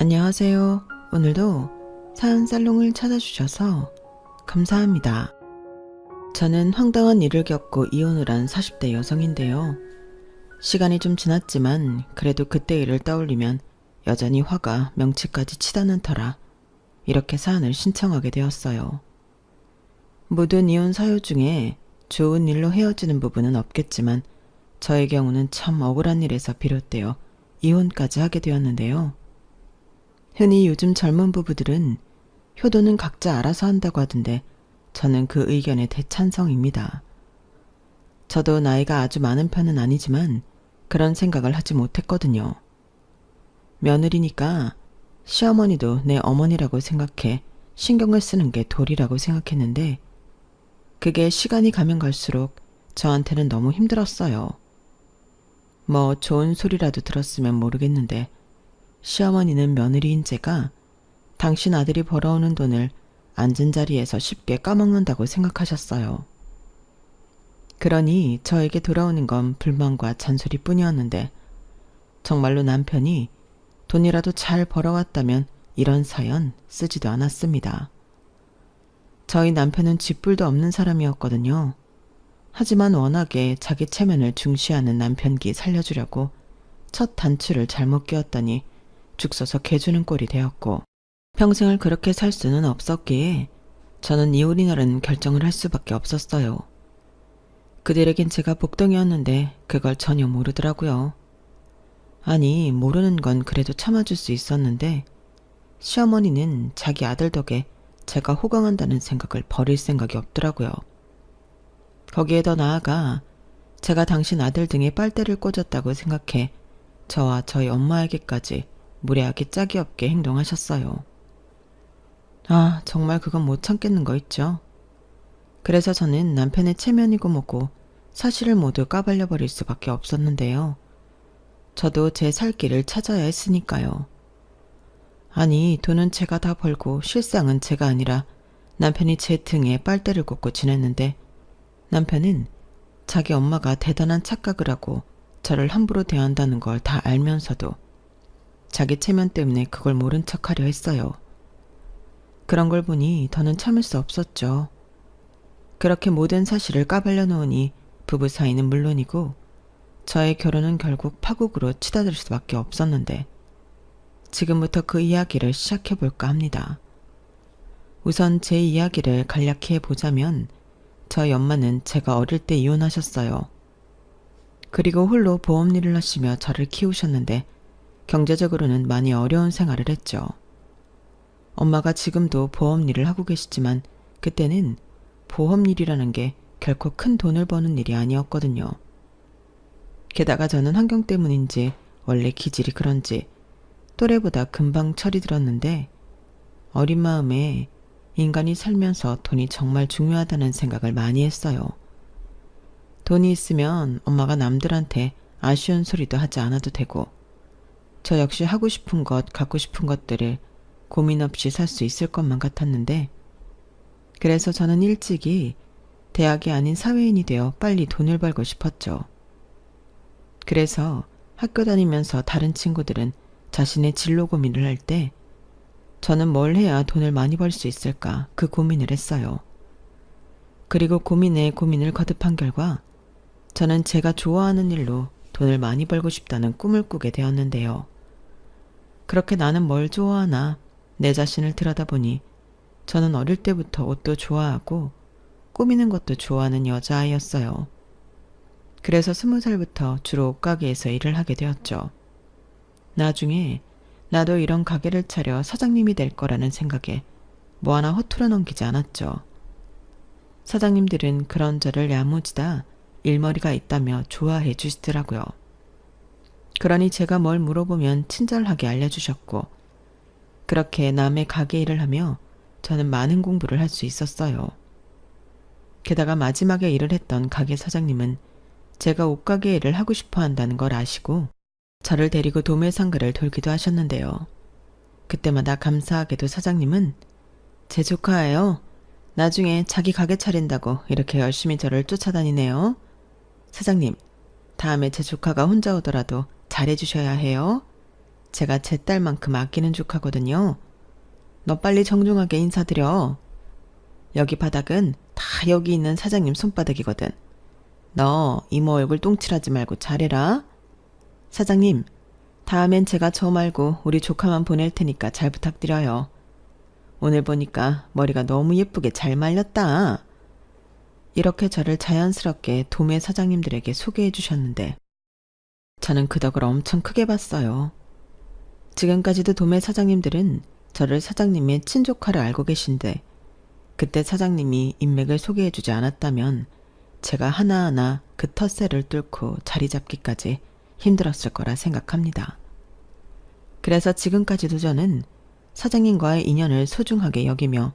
안녕하세요. 오늘도 사연 살롱을 찾아주셔서 감사합니다. 저는 황당한 일을 겪고 이혼을 한 40대 여성인데요. 시간이 좀 지났지만 그래도 그때 일을 떠올리면 여전히 화가 명치까지 치닫는 터라 이렇게 사연을 신청하게 되었어요. 모든 이혼 사유 중에 좋은 일로 헤어지는 부분은 없겠지만 저의 경우는 참 억울한 일에서 비롯되어 이혼까지 하게 되었는데요. 흔히 요즘 젊은 부부들은 효도는 각자 알아서 한다고 하던데 저는 그 의견에 대찬성입니다. 저도 나이가 아주 많은 편은 아니지만 그런 생각을 하지 못했거든요. 며느리니까 시어머니도 내 어머니라고 생각해 신경을 쓰는 게 도리라고 생각했는데 그게 시간이 가면 갈수록 저한테는 너무 힘들었어요. 뭐 좋은 소리라도 들었으면 모르겠는데 시어머니는 며느리인 제가 당신 아들이 벌어오는 돈을 앉은 자리에서 쉽게 까먹는다고 생각하셨어요. 그러니 저에게 돌아오는 건 불만과 잔소리뿐이었는데 정말로 남편이 돈이라도 잘 벌어왔다면 이런 사연 쓰지도 않았습니다. 저희 남편은 쥐뿔도 없는 사람이었거든요. 하지만 워낙에 자기 체면을 중시하는 남편기 살려주려고 첫 단추를 잘못 끼웠더니 죽 서서 개주는 꼴이 되었고 평생을 그렇게 살 수는 없었기에 저는 이혼이라는 결정을 할 수밖에 없었어요. 그들에겐 제가 복덩이였는데 그걸 전혀 모르더라고요. 아니, 모르는 건 그래도 참아줄 수 있었는데 시어머니는 자기 아들 덕에 제가 호강한다는 생각을 버릴 생각이 없더라고요. 거기에 더 나아가 제가 당신 아들 등에 빨대를 꽂았다고 생각해 저와 저희 엄마에게까지 무례하게 짝이 없게 행동하셨어요. 아, 정말 그건 못 참겠는 거 있죠. 그래서 저는 남편의 체면이고 뭐고 사실을 모두 까발려버릴 수밖에 없었는데요. 저도 제 살 길을 찾아야 했으니까요. 아니, 돈은 제가 다 벌고 실상은 제가 아니라 남편이 제 등에 빨대를 꽂고 지냈는데 남편은 자기 엄마가 대단한 착각을 하고 저를 함부로 대한다는 걸 다 알면서도 자기 체면 때문에 그걸 모른 척하려 했어요. 그런 걸 보니 더는 참을 수 없었죠. 그렇게 모든 사실을 까발려 놓으니 부부 사이는 물론이고 저의 결혼은 결국 파국으로 치닫을 수밖에 없었는데 지금부터 그 이야기를 시작해 볼까 합니다. 우선 제 이야기를 간략히 해보자면 저희 엄마는 제가 어릴 때 이혼하셨어요. 그리고 홀로 보험 일을 하시며 저를 키우셨는데 경제적으로는 많이 어려운 생활을 했죠. 엄마가 지금도 보험 일을 하고 계시지만 그때는 보험 일이라는 게 결코 큰 돈을 버는 일이 아니었거든요. 게다가 저는 환경 때문인지 원래 기질이 그런지 또래보다 금방 철이 들었는데 어린 마음에 인간이 살면서 돈이 정말 중요하다는 생각을 많이 했어요. 돈이 있으면 엄마가 남들한테 아쉬운 소리도 하지 않아도 되고 저 역시 하고 싶은 것, 갖고 싶은 것들을 고민 없이 살 수 있을 것만 같았는데 그래서 저는 일찍이 대학이 아닌 사회인이 되어 빨리 돈을 벌고 싶었죠. 그래서 학교 다니면서 다른 친구들은 자신의 진로 고민을 할 때 저는 뭘 해야 돈을 많이 벌 수 있을까 그 고민을 했어요. 그리고 고민에 고민을 거듭한 결과 저는 제가 좋아하는 일로 돈을 많이 벌고 싶다는 꿈을 꾸게 되었는데요. 그렇게 나는 뭘 좋아하나 내 자신을 들여다보니 저는 어릴 때부터 옷도 좋아하고 꾸미는 것도 좋아하는 여자아이였어요. 그래서 20살부터 주로 옷가게에서 일을 하게 되었죠. 나중에 나도 이런 가게를 차려 사장님이 될 거라는 생각에 뭐 하나 허투루 넘기지 않았죠. 사장님들은 그런 저를 야무지다 일머리가 있다며 좋아해 주시더라고요. 그러니 제가 뭘 물어보면 친절하게 알려주셨고 그렇게 남의 가게 일을 하며 저는 많은 공부를 할 수 있었어요. 게다가 마지막에 일을 했던 가게 사장님은 제가 옷가게 일을 하고 싶어 한다는 걸 아시고 저를 데리고 도매상가를 돌기도 하셨는데요. 그때마다 감사하게도 사장님은 제 조카예요. 나중에 자기 가게 차린다고 이렇게 열심히 저를 쫓아다니네요. 사장님, 다음에 제 조카가 혼자 오더라도 잘해주셔야 해요. 제가 제 딸만큼 아끼는 족하거든요. 너 빨리 정중하게 인사드려. 여기 바닥은 다 여기 있는 사장님 손바닥이거든. 너 이모 얼굴 똥칠하지 말고 잘해라. 사장님, 다음엔 제가 저 말고 우리 조카만 보낼 테니까 잘 부탁드려요. 오늘 보니까 머리가 너무 예쁘게 잘 말렸다. 이렇게 저를 자연스럽게 도매 사장님들에게 소개해 주셨는데 저는 그 덕을 엄청 크게 봤어요. 지금까지도 도매 사장님들은 저를 사장님의 친조카를 알고 계신데 그때 사장님이 인맥을 소개해 주지 않았다면 제가 하나하나 그 텃세를 뚫고 자리 잡기까지 힘들었을 거라 생각합니다. 그래서 지금까지도 저는 사장님과의 인연을 소중하게 여기며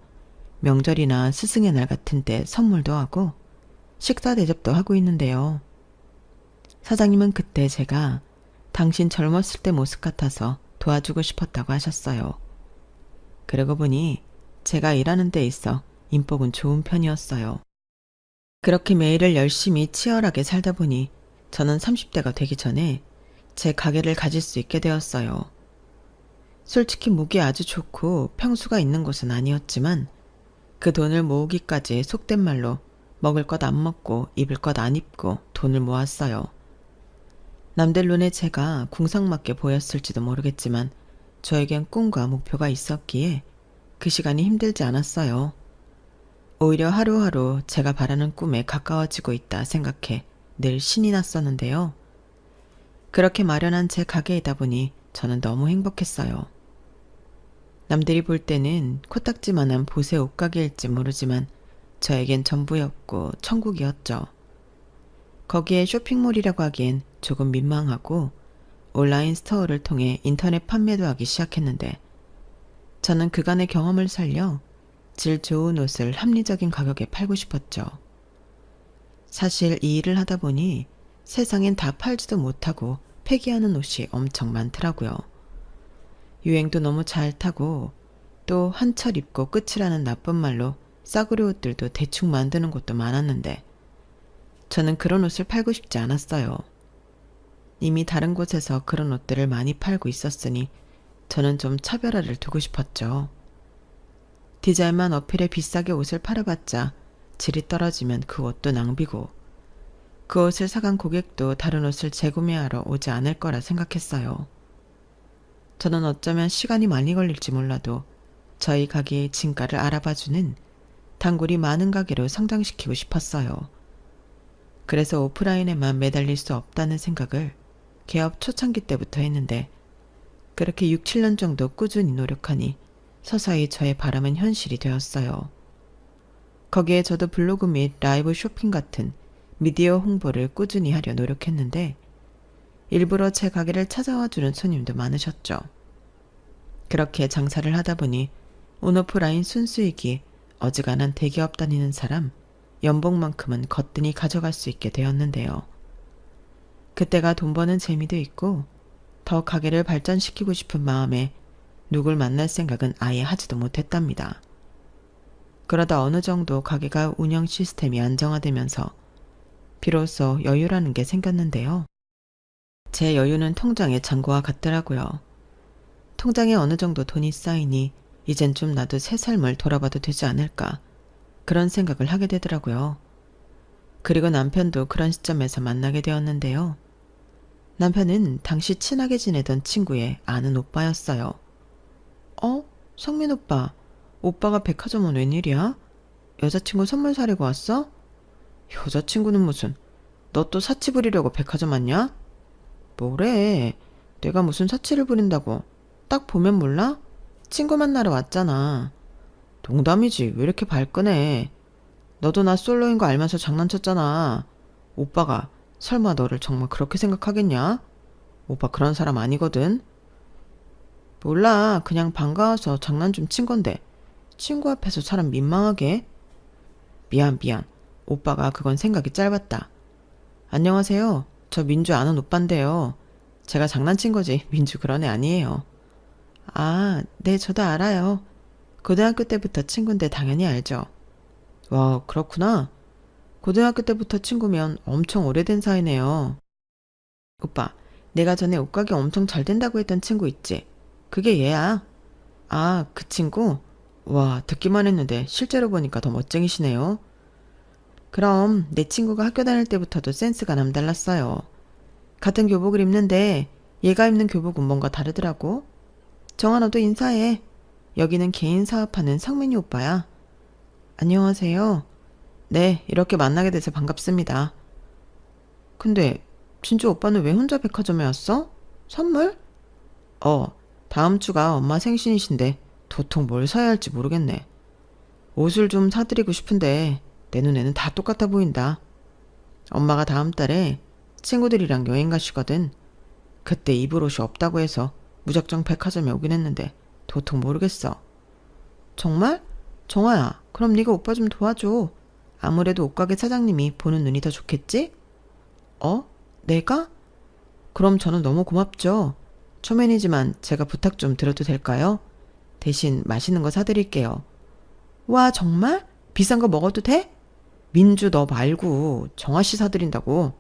명절이나 스승의 날 같은 때 선물도 하고 식사 대접도 하고 있는데요. 사장님은 그때 제가 당신 젊었을 때 모습 같아서 도와주고 싶었다고 하셨어요. 그러고 보니 제가 일하는 데 있어 인복은 좋은 편이었어요. 그렇게 매일을 열심히 치열하게 살다 보니 저는 30대가 되기 전에 제 가게를 가질 수 있게 되었어요. 솔직히 목이 아주 좋고 평수가 있는 곳은 아니었지만 그 돈을 모으기까지 속된 말로 먹을 것 안 먹고 입을 것 안 입고 돈을 모았어요. 남들 눈에 제가 궁상맞게 보였을지도 모르겠지만 저에겐 꿈과 목표가 있었기에 그 시간이 힘들지 않았어요. 오히려 하루하루 제가 바라는 꿈에 가까워지고 있다 생각해 늘 신이 났었는데요. 그렇게 마련한 제 가게이다 보니 저는 너무 행복했어요. 남들이 볼 때는 코딱지만한 보세 옷가게일지 모르지만 저에겐 전부였고 천국이었죠. 거기에 쇼핑몰이라고 하기엔 조금 민망하고 온라인 스토어를 통해 인터넷 판매도 하기 시작했는데 저는 그간의 경험을 살려 질 좋은 옷을 합리적인 가격에 팔고 싶었죠. 사실 이 일을 하다 보니 세상엔 다 팔지도 못하고 폐기하는 옷이 엄청 많더라고요. 유행도 너무 잘 타고 또 한철 입고 끝이라는 나쁜 말로 싸구려 옷들도 대충 만드는 곳도 많았는데 저는 그런 옷을 팔고 싶지 않았어요. 이미 다른 곳에서 그런 옷들을 많이 팔고 있었으니 저는 좀 차별화를 두고 싶었죠. 디자인만 어필해 비싸게 옷을 팔아봤자 질이 떨어지면 그 옷도 낭비고 그 옷을 사간 고객도 다른 옷을 재구매하러 오지 않을 거라 생각했어요. 저는 어쩌면 시간이 많이 걸릴지 몰라도 저희 가게의 진가를 알아봐주는 단골이 많은 가게로 성장시키고 싶었어요. 그래서 오프라인에만 매달릴 수 없다는 생각을 개업 초창기 때부터 했는데 그렇게 6, 7년 정도 꾸준히 노력하니 서서히 저의 바람은 현실이 되었어요. 거기에 저도 블로그 및 라이브 쇼핑 같은 미디어 홍보를 꾸준히 하려 노력했는데 일부러 제 가게를 찾아와 주는 손님도 많으셨죠. 그렇게 장사를 하다 보니 온오프라인 순수익이 어지간한 대기업 다니는 사람 연봉만큼은 거뜬히 가져갈 수 있게 되었는데요. 그때가 돈 버는 재미도 있고 더 가게를 발전시키고 싶은 마음에 누굴 만날 생각은 아예 하지도 못했답니다. 그러다 어느 정도 가게가 운영 시스템이 안정화되면서 비로소 여유라는 게 생겼는데요. 제 여유는 통장의 잔고와 같더라고요. 통장에 어느 정도 돈이 쌓이니 이젠 좀 나도 새 삶을 돌아봐도 되지 않을까 그런 생각을 하게 되더라고요. 그리고 남편도 그런 시점에서 만나게 되었는데요. 남편은 당시 친하게 지내던 친구의 아는 오빠였어요. 성민 오빠, 오빠가 백화점은 웬일이야? 여자친구 선물 사려고 왔어? 여자친구는 무슨, 너 또 사치 부리려고 백화점 왔냐? 뭐래, 내가 무슨 사치를 부린다고. 딱 보면 몰라? 친구 만나러 왔잖아. 농담이지, 왜 이렇게 발끈해. 너도 나 솔로인 거 알면서 장난쳤잖아. 오빠가 설마 너를 정말 그렇게 생각하겠냐? 오빠 그런 사람 아니거든. 몰라, 그냥 반가워서 장난 좀 친 건데 친구 앞에서 사람 민망하게. 미안. 오빠가 그건 생각이 짧았다. 안녕하세요. 저 민주 아는 오빠인데요. 제가 장난친 거지 민주 그런 애 아니에요. 아, 네, 저도 알아요. 고등학교 때부터 친구인데 당연히 알죠. 와, 그렇구나. 고등학교 때부터 친구면 엄청 오래된 사이네요. 오빠, 내가 전에 옷가게 엄청 잘 된다고 했던 친구 있지? 그게 얘야. 아, 그 친구? 와, 듣기만 했는데 실제로 보니까 더 멋쟁이시네요. 그럼 내 친구가 학교 다닐 때부터도 센스가 남달랐어요. 같은 교복을 입는데 얘가 입는 교복은 뭔가 다르더라고. 정아 너도 인사해. 여기는 개인 사업하는 성민이 오빠야. 안녕하세요. 네, 이렇게 만나게 돼서 반갑습니다. 근데 진주 오빠는 왜 혼자 백화점에 왔어? 선물? 어, 다음 주가 엄마 생신이신데 도통 뭘 사야 할지 모르겠네. 옷을 좀 사드리고 싶은데 내 눈에는 다 똑같아 보인다. 엄마가 다음 달에 친구들이랑 여행 가시거든. 그때 입을 옷이 없다고 해서 무작정 백화점에 오긴 했는데 도통 모르겠어. 정말? 정아야, 그럼 네가 오빠 좀 도와줘. 아무래도 옷가게 사장님이 보는 눈이 더 좋겠지? 어? 내가? 그럼 저는 너무 고맙죠. 초면이지만 제가 부탁 좀 드려도 될까요? 대신 맛있는 거 사드릴게요. 와, 정말? 비싼 거 먹어도 돼? 민주 너 말고 정아 씨 사드린다고.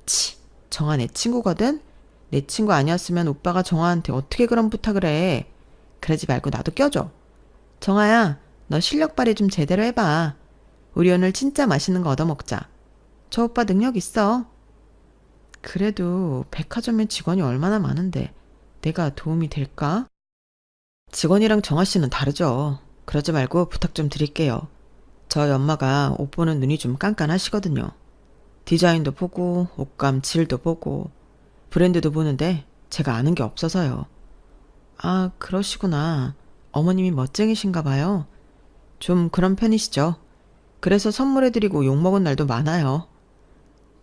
치, 정아 내 친구거든? 내 친구 아니었으면 오빠가 정아한테 어떻게 그런 부탁을 해. 그러지 말고 나도 껴줘. 정아야, 너 실력 발휘 좀 제대로 해봐. 우리 오늘 진짜 맛있는 거 얻어먹자. 저 오빠 능력 있어. 그래도 백화점에 직원이 얼마나 많은데 내가 도움이 될까? 직원이랑 정아 씨는 다르죠. 그러지 말고 부탁 좀 드릴게요. 저희 엄마가 옷 보는 눈이 좀 깐깐하시거든요. 디자인도 보고 옷감 질도 보고 브랜드도 보는데 제가 아는 게 없어서요. 아, 그러시구나. 어머님이 멋쟁이신가 봐요. 좀 그런 편이시죠. 그래서 선물해드리고 욕먹은 날도 많아요.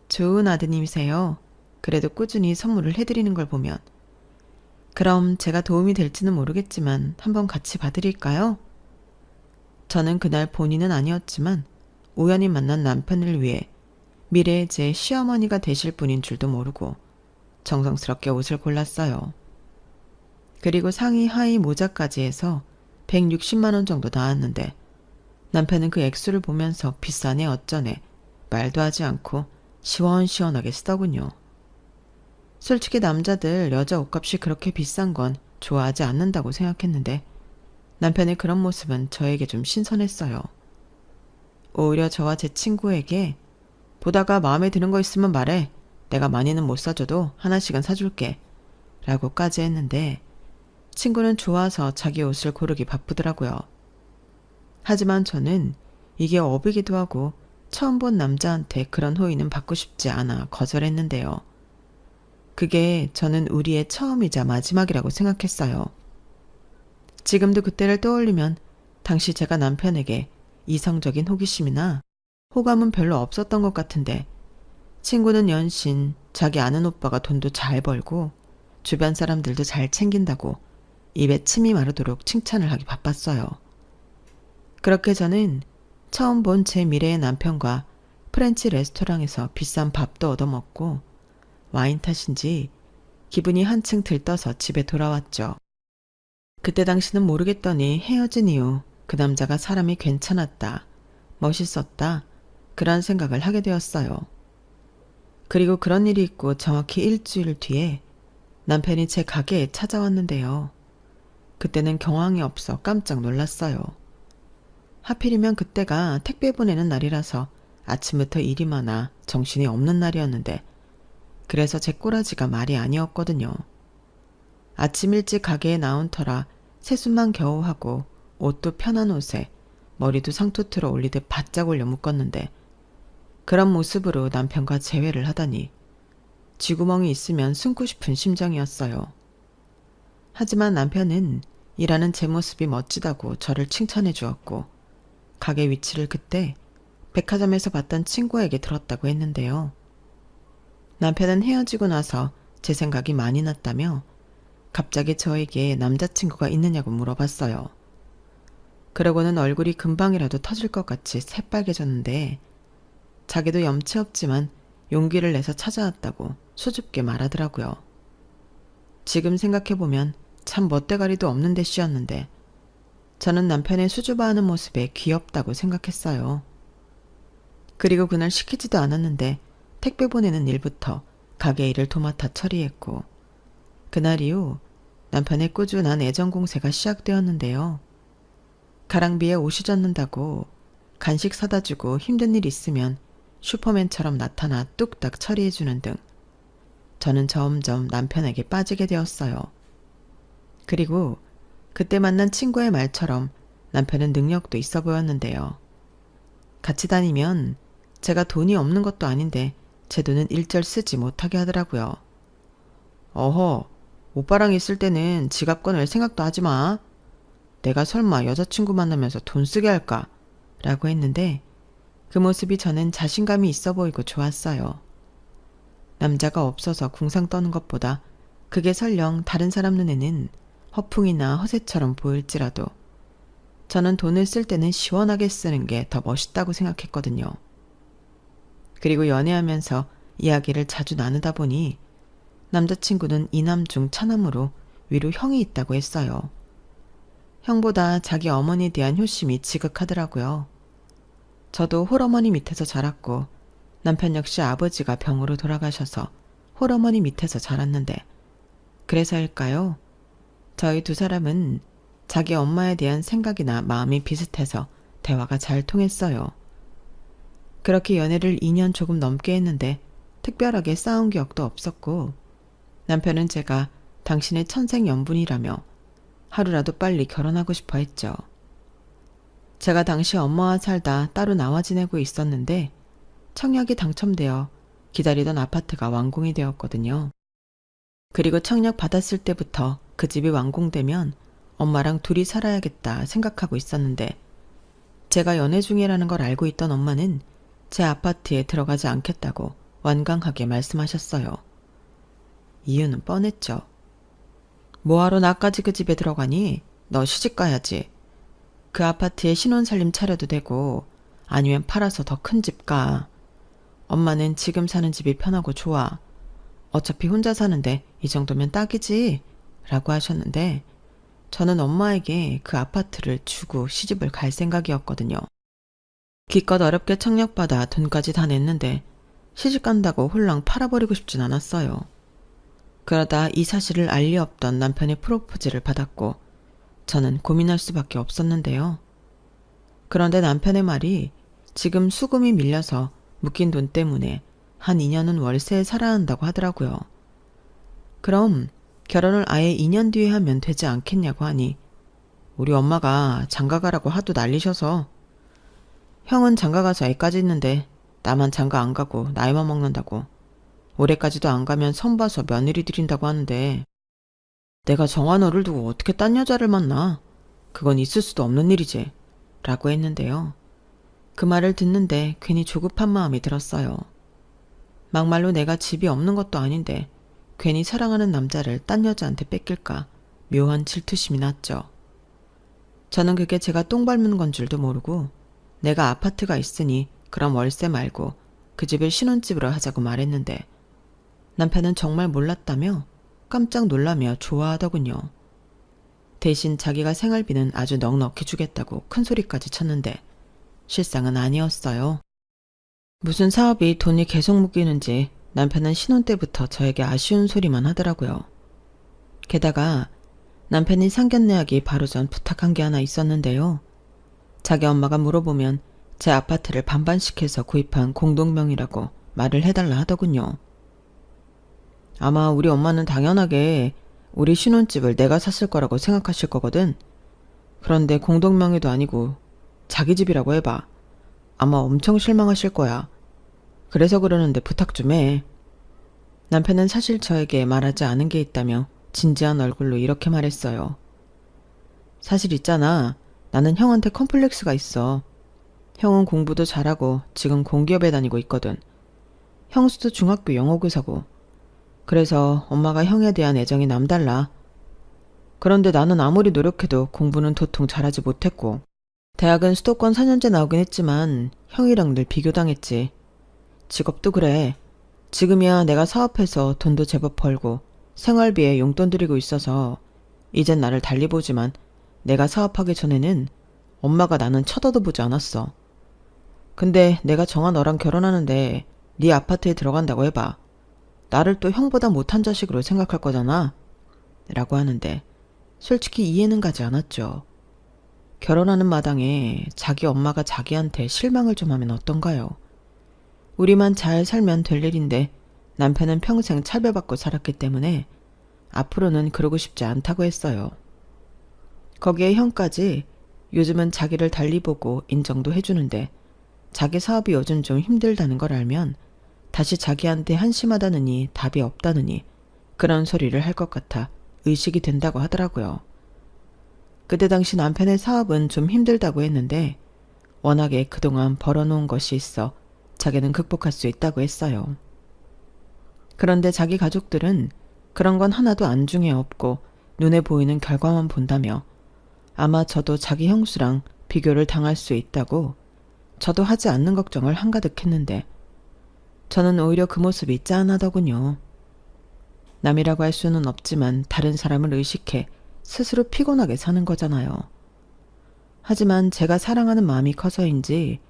좋은 아드님이세요. 그래도 꾸준히 선물을 해드리는 걸 보면. 그럼 제가 도움이 될지는 모르겠지만 한번 같이 봐드릴까요? 저는 그날 본인은 아니었지만 우연히 만난 남편을 위해 미래의 제 시어머니가 되실 분인 줄도 모르고 정성스럽게 옷을 골랐어요. 그리고 상의 하의 모자까지 해서 160만 원 정도 나왔는데 남편은 그 액수를 보면서 비싸네 어쩌네 말도 하지 않고 시원시원하게 쓰더군요. 솔직히 남자들 여자 옷값이 그렇게 비싼 건 좋아하지 않는다고 생각했는데 남편의 그런 모습은 저에게 좀 신선했어요. 오히려 저와 제 친구에게 보다가 마음에 드는 거 있으면 말해. 내가 많이는 못 사줘도 하나씩은 사줄게. 라고까지 했는데 친구는 좋아서 자기 옷을 고르기 바쁘더라고요. 하지만 저는 이게 업이기도 하고 처음 본 남자한테 그런 호의는 받고 싶지 않아 거절했는데요. 그게 저는 우리의 처음이자 마지막이라고 생각했어요. 지금도 그때를 떠올리면 당시 제가 남편에게 이성적인 호기심이나 호감은 별로 없었던 것 같은데 친구는 연신 자기 아는 오빠가 돈도 잘 벌고 주변 사람들도 잘 챙긴다고 입에 침이 마르도록 칭찬을 하기 바빴어요. 그렇게 저는 처음 본 제 미래의 남편과 프렌치 레스토랑에서 비싼 밥도 얻어먹고 와인 탓인지 기분이 한층 들떠서 집에 돌아왔죠. 그때 당시는 모르겠더니 헤어진 이후 그 남자가 사람이 괜찮았다, 멋있었다, 그런 생각을 하게 되었어요. 그리고 그런 일이 있고 정확히 일주일 뒤에 남편이 제 가게에 찾아왔는데요. 그때는 경황이 없어 깜짝 놀랐어요. 하필이면 그때가 택배 보내는 날이라서 아침부터 일이 많아 정신이 없는 날이었는데 그래서 제 꼬라지가 말이 아니었거든요. 아침 일찍 가게에 나온 터라 세수만 겨우 하고 옷도 편한 옷에 머리도 상투트로 올리듯 바짝 올려 묶었는데 그런 모습으로 남편과 재회를 하다니 쥐구멍이 있으면 숨고 싶은 심정이었어요. 하지만 남편은 일하는 제 모습이 멋지다고 저를 칭찬해 주었고 가게 위치를 그때 백화점에서 봤던 친구에게 들었다고 했는데요. 남편은 헤어지고 나서 제 생각이 많이 났다며 갑자기 저에게 남자친구가 있느냐고 물어봤어요. 그러고는 얼굴이 금방이라도 터질 것 같이 새빨개졌는데 자기도 염치 없지만 용기를 내서 찾아왔다고 수줍게 말하더라고요. 지금 생각해보면 참 멋대가리도 없는 데 씌었는데 저는 남편의 수줍어하는 모습에 귀엽다고 생각했어요. 그리고 그날 시키지도 않았는데 택배 보내는 일부터 가게 일을 도맡아 처리했고 그날 이후 남편의 꾸준한 애정 공세가 시작되었는데요. 가랑비에 옷이 젖는다고 간식 사다 주고 힘든 일 있으면 슈퍼맨처럼 나타나 뚝딱 처리해주는 등 저는 점점 남편에게 빠지게 되었어요. 그리고 그때 만난 친구의 말처럼 남편은 능력도 있어 보였는데요. 같이 다니면 제가 돈이 없는 것도 아닌데 제 돈은 일절 쓰지 못하게 하더라고요. 어허, 오빠랑 있을 때는 지갑 꺼낼 생각도 하지 마. 내가 설마 여자친구 만나면서 돈 쓰게 할까? 라고 했는데 그 모습이 저는 자신감이 있어 보이고 좋았어요. 남자가 없어서 궁상 떠는 것보다 그게 설령 다른 사람 눈에는 허풍이나 허세처럼 보일지라도 저는 돈을 쓸 때는 시원하게 쓰는 게 더 멋있다고 생각했거든요. 그리고 연애하면서 이야기를 자주 나누다 보니 남자친구는 이남 중 차남으로 위로 형이 있다고 했어요. 형보다 자기 어머니에 대한 효심이 지극하더라고요. 저도 홀어머니 밑에서 자랐고 남편 역시 아버지가 병으로 돌아가셔서 홀어머니 밑에서 자랐는데 그래서일까요? 저희 두 사람은 자기 엄마에 대한 생각이나 마음이 비슷해서 대화가 잘 통했어요. 그렇게 연애를 2년 조금 넘게 했는데 특별하게 싸운 기억도 없었고 남편은 제가 당신의 천생연분이라며 하루라도 빨리 결혼하고 싶어 했죠. 제가 당시 엄마와 살다 따로 나와 지내고 있었는데 청약이 당첨되어 기다리던 아파트가 완공이 되었거든요. 그리고 청약 받았을 때부터 그 집이 완공되면 엄마랑 둘이 살아야겠다 생각하고 있었는데 제가 연애 중이라는 걸 알고 있던 엄마는 제 아파트에 들어가지 않겠다고 완강하게 말씀하셨어요. 이유는 뻔했죠. 뭐하러 나까지 그 집에 들어가니? 너 시집 가야지. 그 아파트에 신혼살림 차려도 되고 아니면 팔아서 더 큰 집 가. 엄마는 지금 사는 집이 편하고 좋아. 어차피 혼자 사는데 이 정도면 딱이지. 라고 하셨는데 저는 엄마에게 그 아파트를 주고 시집을 갈 생각이었거든요. 기껏 어렵게 청약받아 돈까지 다 냈는데 시집 간다고 홀랑 팔아버리고 싶진 않았어요. 그러다 이 사실을 알 리 없던 남편의 프로포즈를 받았고 저는 고민할 수밖에 없었는데요. 그런데 남편의 말이 지금 수금이 밀려서 묶인 돈 때문에 한 2년은 월세에 살아야 한다고 하더라고요. 그럼 결혼을 아예 2년 뒤에 하면 되지 않겠냐고 하니 우리 엄마가 장가가라고 하도 난리셔서 형은 장가가서 애까지 있는데 나만 장가 안 가고 나이만 먹는다고 올해까지도 안 가면 선 봐서 며느리 드린다고 하는데 내가 정한 너를 두고 어떻게 딴 여자를 만나? 그건 있을 수도 없는 일이지. 라고 했는데요. 그 말을 듣는데 괜히 조급한 마음이 들었어요. 막말로 내가 집이 없는 것도 아닌데 괜히 사랑하는 남자를 딴 여자한테 뺏길까 묘한 질투심이 났죠. 저는 그게 제가 똥 밟는 건 줄도 모르고 내가 아파트가 있으니 그럼 월세 말고 그 집을 신혼집으로 하자고 말했는데 남편은 정말 몰랐다며 깜짝 놀라며 좋아하더군요. 대신 자기가 생활비는 아주 넉넉히 주겠다고 큰 소리까지 쳤는데 실상은 아니었어요. 무슨 사업이 돈이 계속 묶이는지 남편은 신혼 때부터 저에게 아쉬운 소리만 하더라고요. 게다가 남편이 상견례하기 바로 전 부탁한 게 하나 있었는데요. 자기 엄마가 물어보면 제 아파트를 반반씩해서 구입한 공동명의라고 말을 해달라 하더군요. 아마 우리 엄마는 당연하게 우리 신혼집을 내가 샀을 거라고 생각하실 거거든. 그런데 공동명의도 아니고 자기 집이라고 해봐. 아마 엄청 실망하실 거야. 그래서 그러는데 부탁 좀 해. 남편은 사실 저에게 말하지 않은 게 있다며 진지한 얼굴로 이렇게 말했어요. 사실 있잖아. 나는 형한테 컴플렉스가 있어. 형은 공부도 잘하고 지금 공기업에 다니고 있거든. 형수도 중학교 영어교사고. 그래서 엄마가 형에 대한 애정이 남달라. 그런데 나는 아무리 노력해도 공부는 도통 잘하지 못했고 대학은 수도권 4년제 나오긴 했지만 형이랑 늘 비교당했지. 직업도 그래. 지금이야 내가 사업해서 돈도 제법 벌고 생활비에 용돈 드리고 있어서 이젠 나를 달리 보지만 내가 사업하기 전에는 엄마가 나는 쳐다도 보지 않았어. 근데 내가 정한 너랑 결혼하는데 네 아파트에 들어간다고 해봐. 나를 또 형보다 못한 자식으로 생각할 거잖아. 라고 하는데 솔직히 이해는 가지 않았죠. 결혼하는 마당에 자기 엄마가 자기한테 실망을 좀 하면 어떤가요? 우리만 잘 살면 될 일인데 남편은 평생 차별받고 살았기 때문에 앞으로는 그러고 싶지 않다고 했어요. 거기에 형까지 요즘은 자기를 달리 보고 인정도 해주는데 자기 사업이 요즘 좀 힘들다는 걸 알면 다시 자기한테 한심하다느니 답이 없다느니 그런 소리를 할 것 같아 의식이 된다고 하더라고요. 그때 당시 남편의 사업은 좀 힘들다고 했는데 워낙에 그동안 벌어놓은 것이 있어 자기는 극복할 수 있다고 했어요. 그런데 자기 가족들은 그런 건 하나도 안중에 없고 눈에 보이는 결과만 본다며 아마 저도 자기 형수랑 비교를 당할 수 있다고 저도 하지 않는 걱정을 한가득 했는데 저는 오히려 그 모습이 짠하더군요. 남이라고 할 수는 없지만 다른 사람을 의식해 스스로 피곤하게 사는 거잖아요. 하지만 제가 사랑하는 마음이 커서인지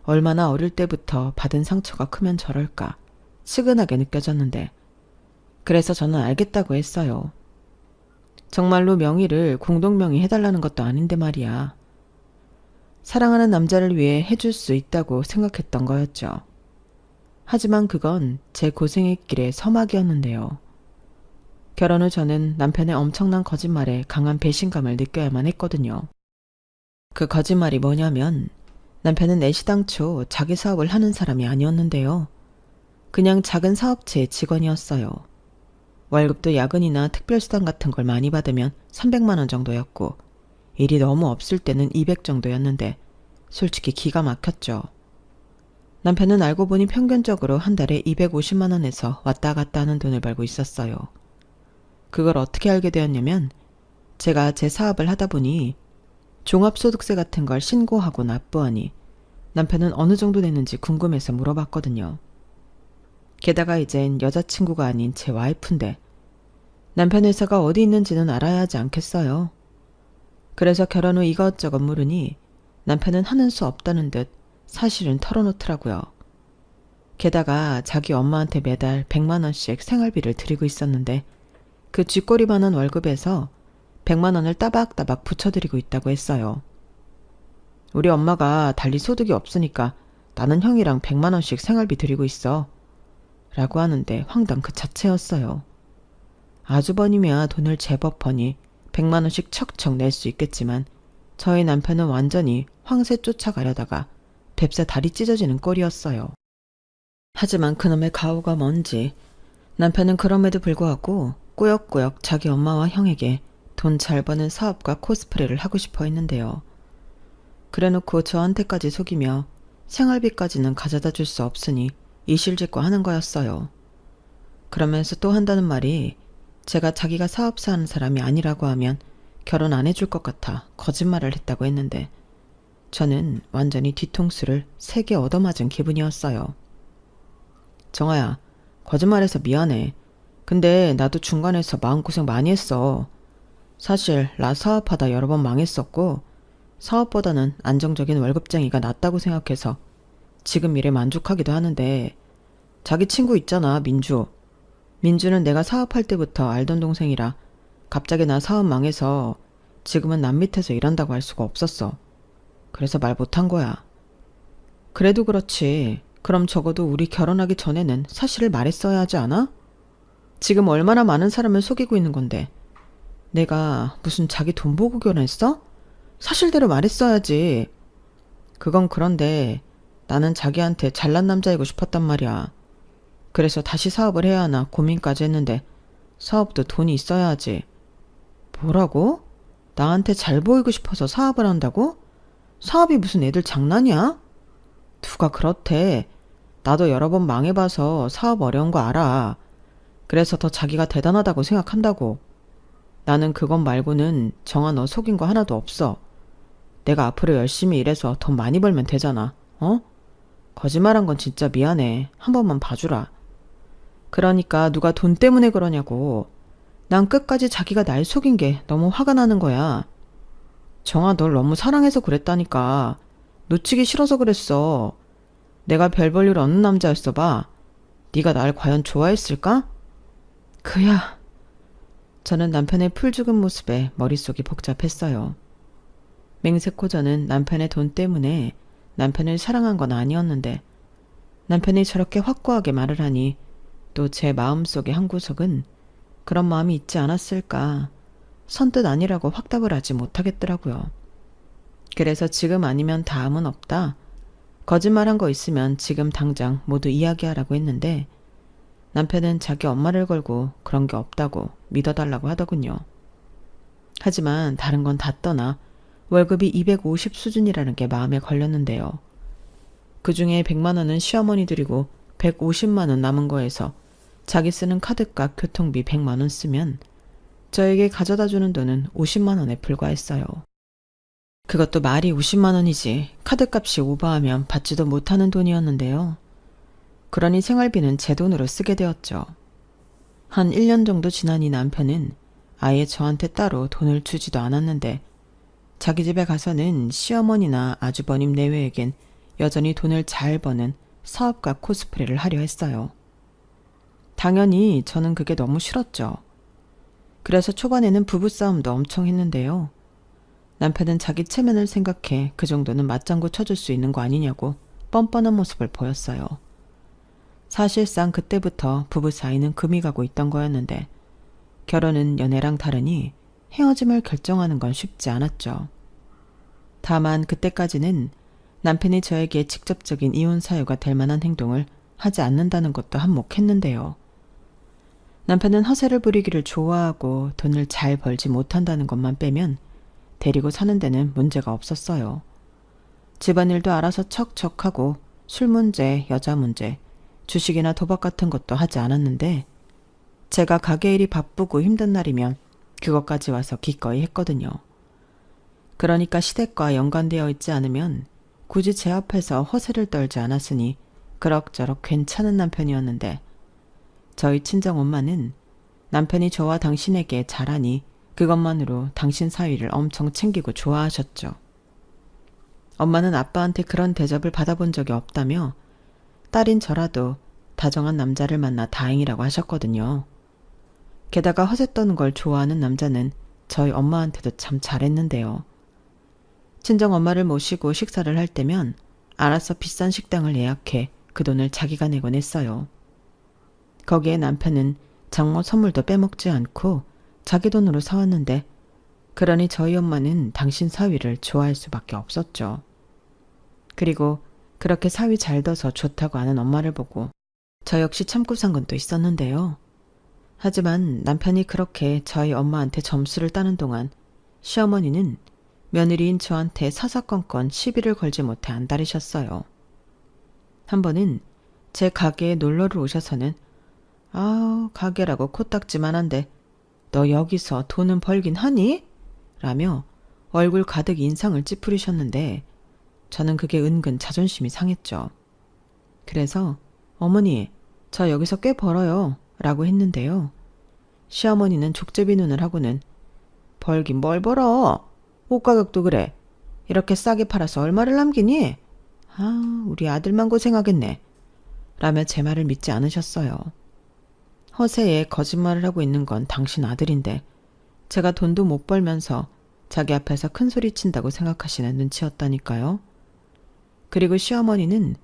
얼마나 어릴 때부터 받은 상처가 크면 저럴까 측은하게 느껴졌는데 그래서 저는 알겠다고 했어요. 정말로 명의를 공동명의 해달라는 것도 아닌데 말이야. 사랑하는 남자를 위해 해줄 수 있다고 생각했던 거였죠. 하지만 그건 제 고생의 길의 서막이었는데요. 결혼 후 저는 남편의 엄청난 거짓말에 강한 배신감을 느껴야만 했거든요. 그 거짓말이 뭐냐면 남편은 애시당초 자기 사업을 하는 사람이 아니었는데요. 그냥 작은 사업체의 직원이었어요. 월급도 야근이나 특별수당 같은 걸 많이 받으면 300만 원 정도였고 일이 너무 없을 때는 200 정도였는데 솔직히 기가 막혔죠. 남편은 알고 보니 평균적으로 한 달에 250만 원에서 왔다 갔다 하는 돈을 벌고 있었어요. 그걸 어떻게 알게 되었냐면 제가 제 사업을 하다 보니 종합소득세 같은 걸 신고하고 납부하니 남편은 어느 정도 냈는지 궁금해서 물어봤거든요. 게다가 이젠 여자친구가 아닌 제 와이프인데 남편 회사가 어디 있는지는 알아야 하지 않겠어요. 그래서 결혼 후 이것저것 물으니 남편은 하는 수 없다는 듯 사실은 털어놓더라고요. 게다가 자기 엄마한테 매달 100만 원씩 생활비를 드리고 있었는데 그 쥐꼬리만한 월급에서 100만 원을 따박따박 붙여드리고 있다고 했어요. 우리 엄마가 달리 소득이 없으니까 나는 형이랑 100만 원씩 생활비 드리고 있어. 라고 하는데 황당 그 자체였어요. 아주버님이야 돈을 제법 버니 100만 원씩 척척 낼 수 있겠지만 저희 남편은 완전히 황새 쫓아가려다가 뱁새 다리 찢어지는 꼴이었어요. 하지만 그놈의 가오가 뭔지 남편은 그럼에도 불구하고 꾸역꾸역 자기 엄마와 형에게 돈 잘 버는 사업과 코스프레를 하고 싶어 했는데요. 그래놓고 저한테까지 속이며 생활비까지는 가져다 줄 수 없으니 이실직고 하는 거였어요. 그러면서 또 한다는 말이 제가 자기가 사업사 하는 사람이 아니라고 하면 결혼 안 해줄 것 같아 거짓말을 했다고 했는데 저는 완전히 뒤통수를 3개 얻어맞은 기분이었어요. 정아야, 거짓말해서 미안해. 근데 나도 중간에서 마음고생 많이 했어. 사실 나 사업하다 여러 번 망했었고 사업보다는 안정적인 월급쟁이가 낫다고 생각해서 지금 일에 만족하기도 하는데 자기 친구 있잖아, 민주. 민주는 내가 사업할 때부터 알던 동생이라 갑자기 나 사업 망해서 지금은 남 밑에서 일한다고 할 수가 없었어. 그래서 말 못한 거야. 그래도 그렇지. 그럼 적어도 우리 결혼하기 전에는 사실을 말했어야 하지 않아? 지금 얼마나 많은 사람을 속이고 있는 건데 내가 무슨 자기 돈 보고 결혼했어? 사실대로 말했어야지. 그건 그런데 나는 자기한테 잘난 남자이고 싶었단 말이야. 그래서 다시 사업을 해야 하나 고민까지 했는데 사업도 돈이 있어야 하지. 뭐라고? 나한테 잘 보이고 싶어서 사업을 한다고? 사업이 무슨 애들 장난이야? 누가 그렇대. 나도 여러 번 망해봐서 사업 어려운 거 알아. 그래서 더 자기가 대단하다고 생각한다고. 나는 그것 말고는 정아 너 속인 거 하나도 없어. 내가 앞으로 열심히 일해서 돈 많이 벌면 되잖아. 어? 거짓말한 건 진짜 미안해. 한 번만 봐주라. 그러니까 누가 돈 때문에 그러냐고. 난 끝까지 자기가 날 속인 게 너무 화가 나는 거야. 정아 널 너무 사랑해서 그랬다니까. 놓치기 싫어서 그랬어. 내가 별 볼 일 없는 남자였어 봐. 네가 날 과연 좋아했을까? 그야. 저는 남편의 풀 죽은 모습에 머릿속이 복잡했어요. 맹세코 저는 남편의 돈 때문에 남편을 사랑한 건 아니었는데 남편이 저렇게 확고하게 말을 하니 또 제 마음속의 한 구석은 그런 마음이 있지 않았을까 선뜻 아니라고 확답을 하지 못하겠더라고요. 그래서 지금 아니면 다음은 없다. 거짓말한 거 있으면 지금 당장 모두 이야기하라고 했는데 남편은 자기 엄마를 걸고 그런 게 없다고 믿어달라고 하더군요. 하지만 다른 건 다 떠나 월급이 250 수준이라는 게 마음에 걸렸는데요. 그중에 100만 원은 시어머니 드리고 150만 원 남은 거에서 자기 쓰는 카드값 교통비 100만 원 쓰면 저에게 가져다 주는 돈은 50만 원에 불과했어요. 그것도 말이 50만 원이지 카드값이 오버하면 받지도 못하는 돈이었는데요. 그러니 생활비는 제 돈으로 쓰게 되었죠. 한 1년 정도 지나니 남편은 아예 저한테 따로 돈을 주지도 않았는데 자기 집에 가서는 시어머니나 아주버님 내외에겐 여전히 돈을 잘 버는 사업가 코스프레를 하려 했어요. 당연히 저는 그게 너무 싫었죠. 그래서 초반에는 부부싸움도 엄청 했는데요. 남편은 자기 체면을 생각해 그 정도는 맞장구 쳐줄 수 있는 거 아니냐고 뻔뻔한 모습을 보였어요. 사실상 그때부터 부부 사이는 금이 가고 있던 거였는데 결혼은 연애랑 다르니 헤어짐을 결정하는 건 쉽지 않았죠. 다만 그때까지는 남편이 저에게 직접적인 이혼 사유가 될 만한 행동을 하지 않는다는 것도 한몫했는데요. 남편은 허세를 부리기를 좋아하고 돈을 잘 벌지 못한다는 것만 빼면 데리고 사는 데는 문제가 없었어요. 집안일도 알아서 척척하고 술 문제, 여자 문제, 주식이나 도박 같은 것도 하지 않았는데 제가 가게 일이 바쁘고 힘든 날이면 그것까지 와서 기꺼이 했거든요. 그러니까 시댁과 연관되어 있지 않으면 굳이 제 앞에서 허세를 떨지 않았으니 그럭저럭 괜찮은 남편이었는데 저희 친정엄마는 남편이 저와 당신에게 잘하니 그것만으로 당신 사위를 엄청 챙기고 좋아하셨죠. 엄마는 아빠한테 그런 대접을 받아본 적이 없다며 딸인 저라도 다정한 남자를 만나 다행이라고 하셨거든요. 게다가 허세 떠는 걸 좋아하는 남자는 저희 엄마한테도 참 잘했는데요. 친정엄마를 모시고 식사를 할 때면 알아서 비싼 식당을 예약해 그 돈을 자기가 내곤 했어요. 거기에 남편은 장모 선물도 빼먹지 않고 자기 돈으로 사왔는데 그러니 저희 엄마는 당신 사위를 좋아할 수밖에 없었죠. 그리고 그렇게 사위 잘 둬서 좋다고 하는 엄마를 보고 저 역시 참고 산 건 또 있었는데요. 하지만 남편이 그렇게 저희 엄마한테 점수를 따는 동안 시어머니는 며느리인 저한테 사사건건 시비를 걸지 못해 안달이셨어요. 한 번은 제 가게에 놀러를 오셔서는 가게라고 코딱지만 한데 너 여기서 돈은 벌긴 하니? 라며 얼굴 가득 인상을 찌푸리셨는데 저는 그게 은근 자존심이 상했죠. 그래서 어머니 저 여기서 꽤 벌어요 라고 했는데요. 시어머니는 족제비 눈을 하고는 벌긴 뭘 벌어? 옷 가격도 그래. 이렇게 싸게 팔아서 얼마를 남기니? 우리 아들만 고생하겠네. 라며 제 말을 믿지 않으셨어요. 허세에 거짓말을 하고 있는 건 당신 아들인데 제가 돈도 못 벌면서 자기 앞에서 큰 소리 친다고 생각하시는 눈치였다니까요. 그리고 시어머니는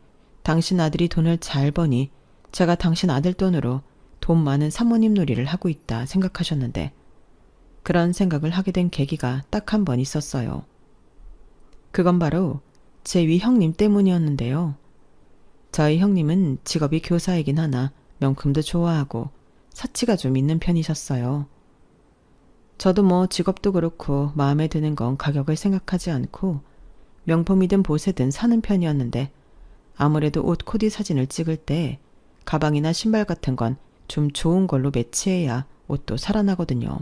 당신 아들이 돈을 잘 버니 제가 당신 아들 돈으로 돈 많은 사모님 놀이를 하고 있다 생각하셨는데 그런 생각을 하게 된 계기가 딱 한 번 있었어요. 그건 바로 제 위 형님 때문이었는데요. 저희 형님은 직업이 교사이긴 하나 명품도 좋아하고 사치가 좀 있는 편이셨어요. 저도 뭐 직업도 그렇고 마음에 드는 건 가격을 생각하지 않고 명품이든 보세든 사는 편이었는데 아무래도 옷 코디 사진을 찍을 때 가방이나 신발 같은 건 좀 좋은 걸로 매치해야 옷도 살아나거든요.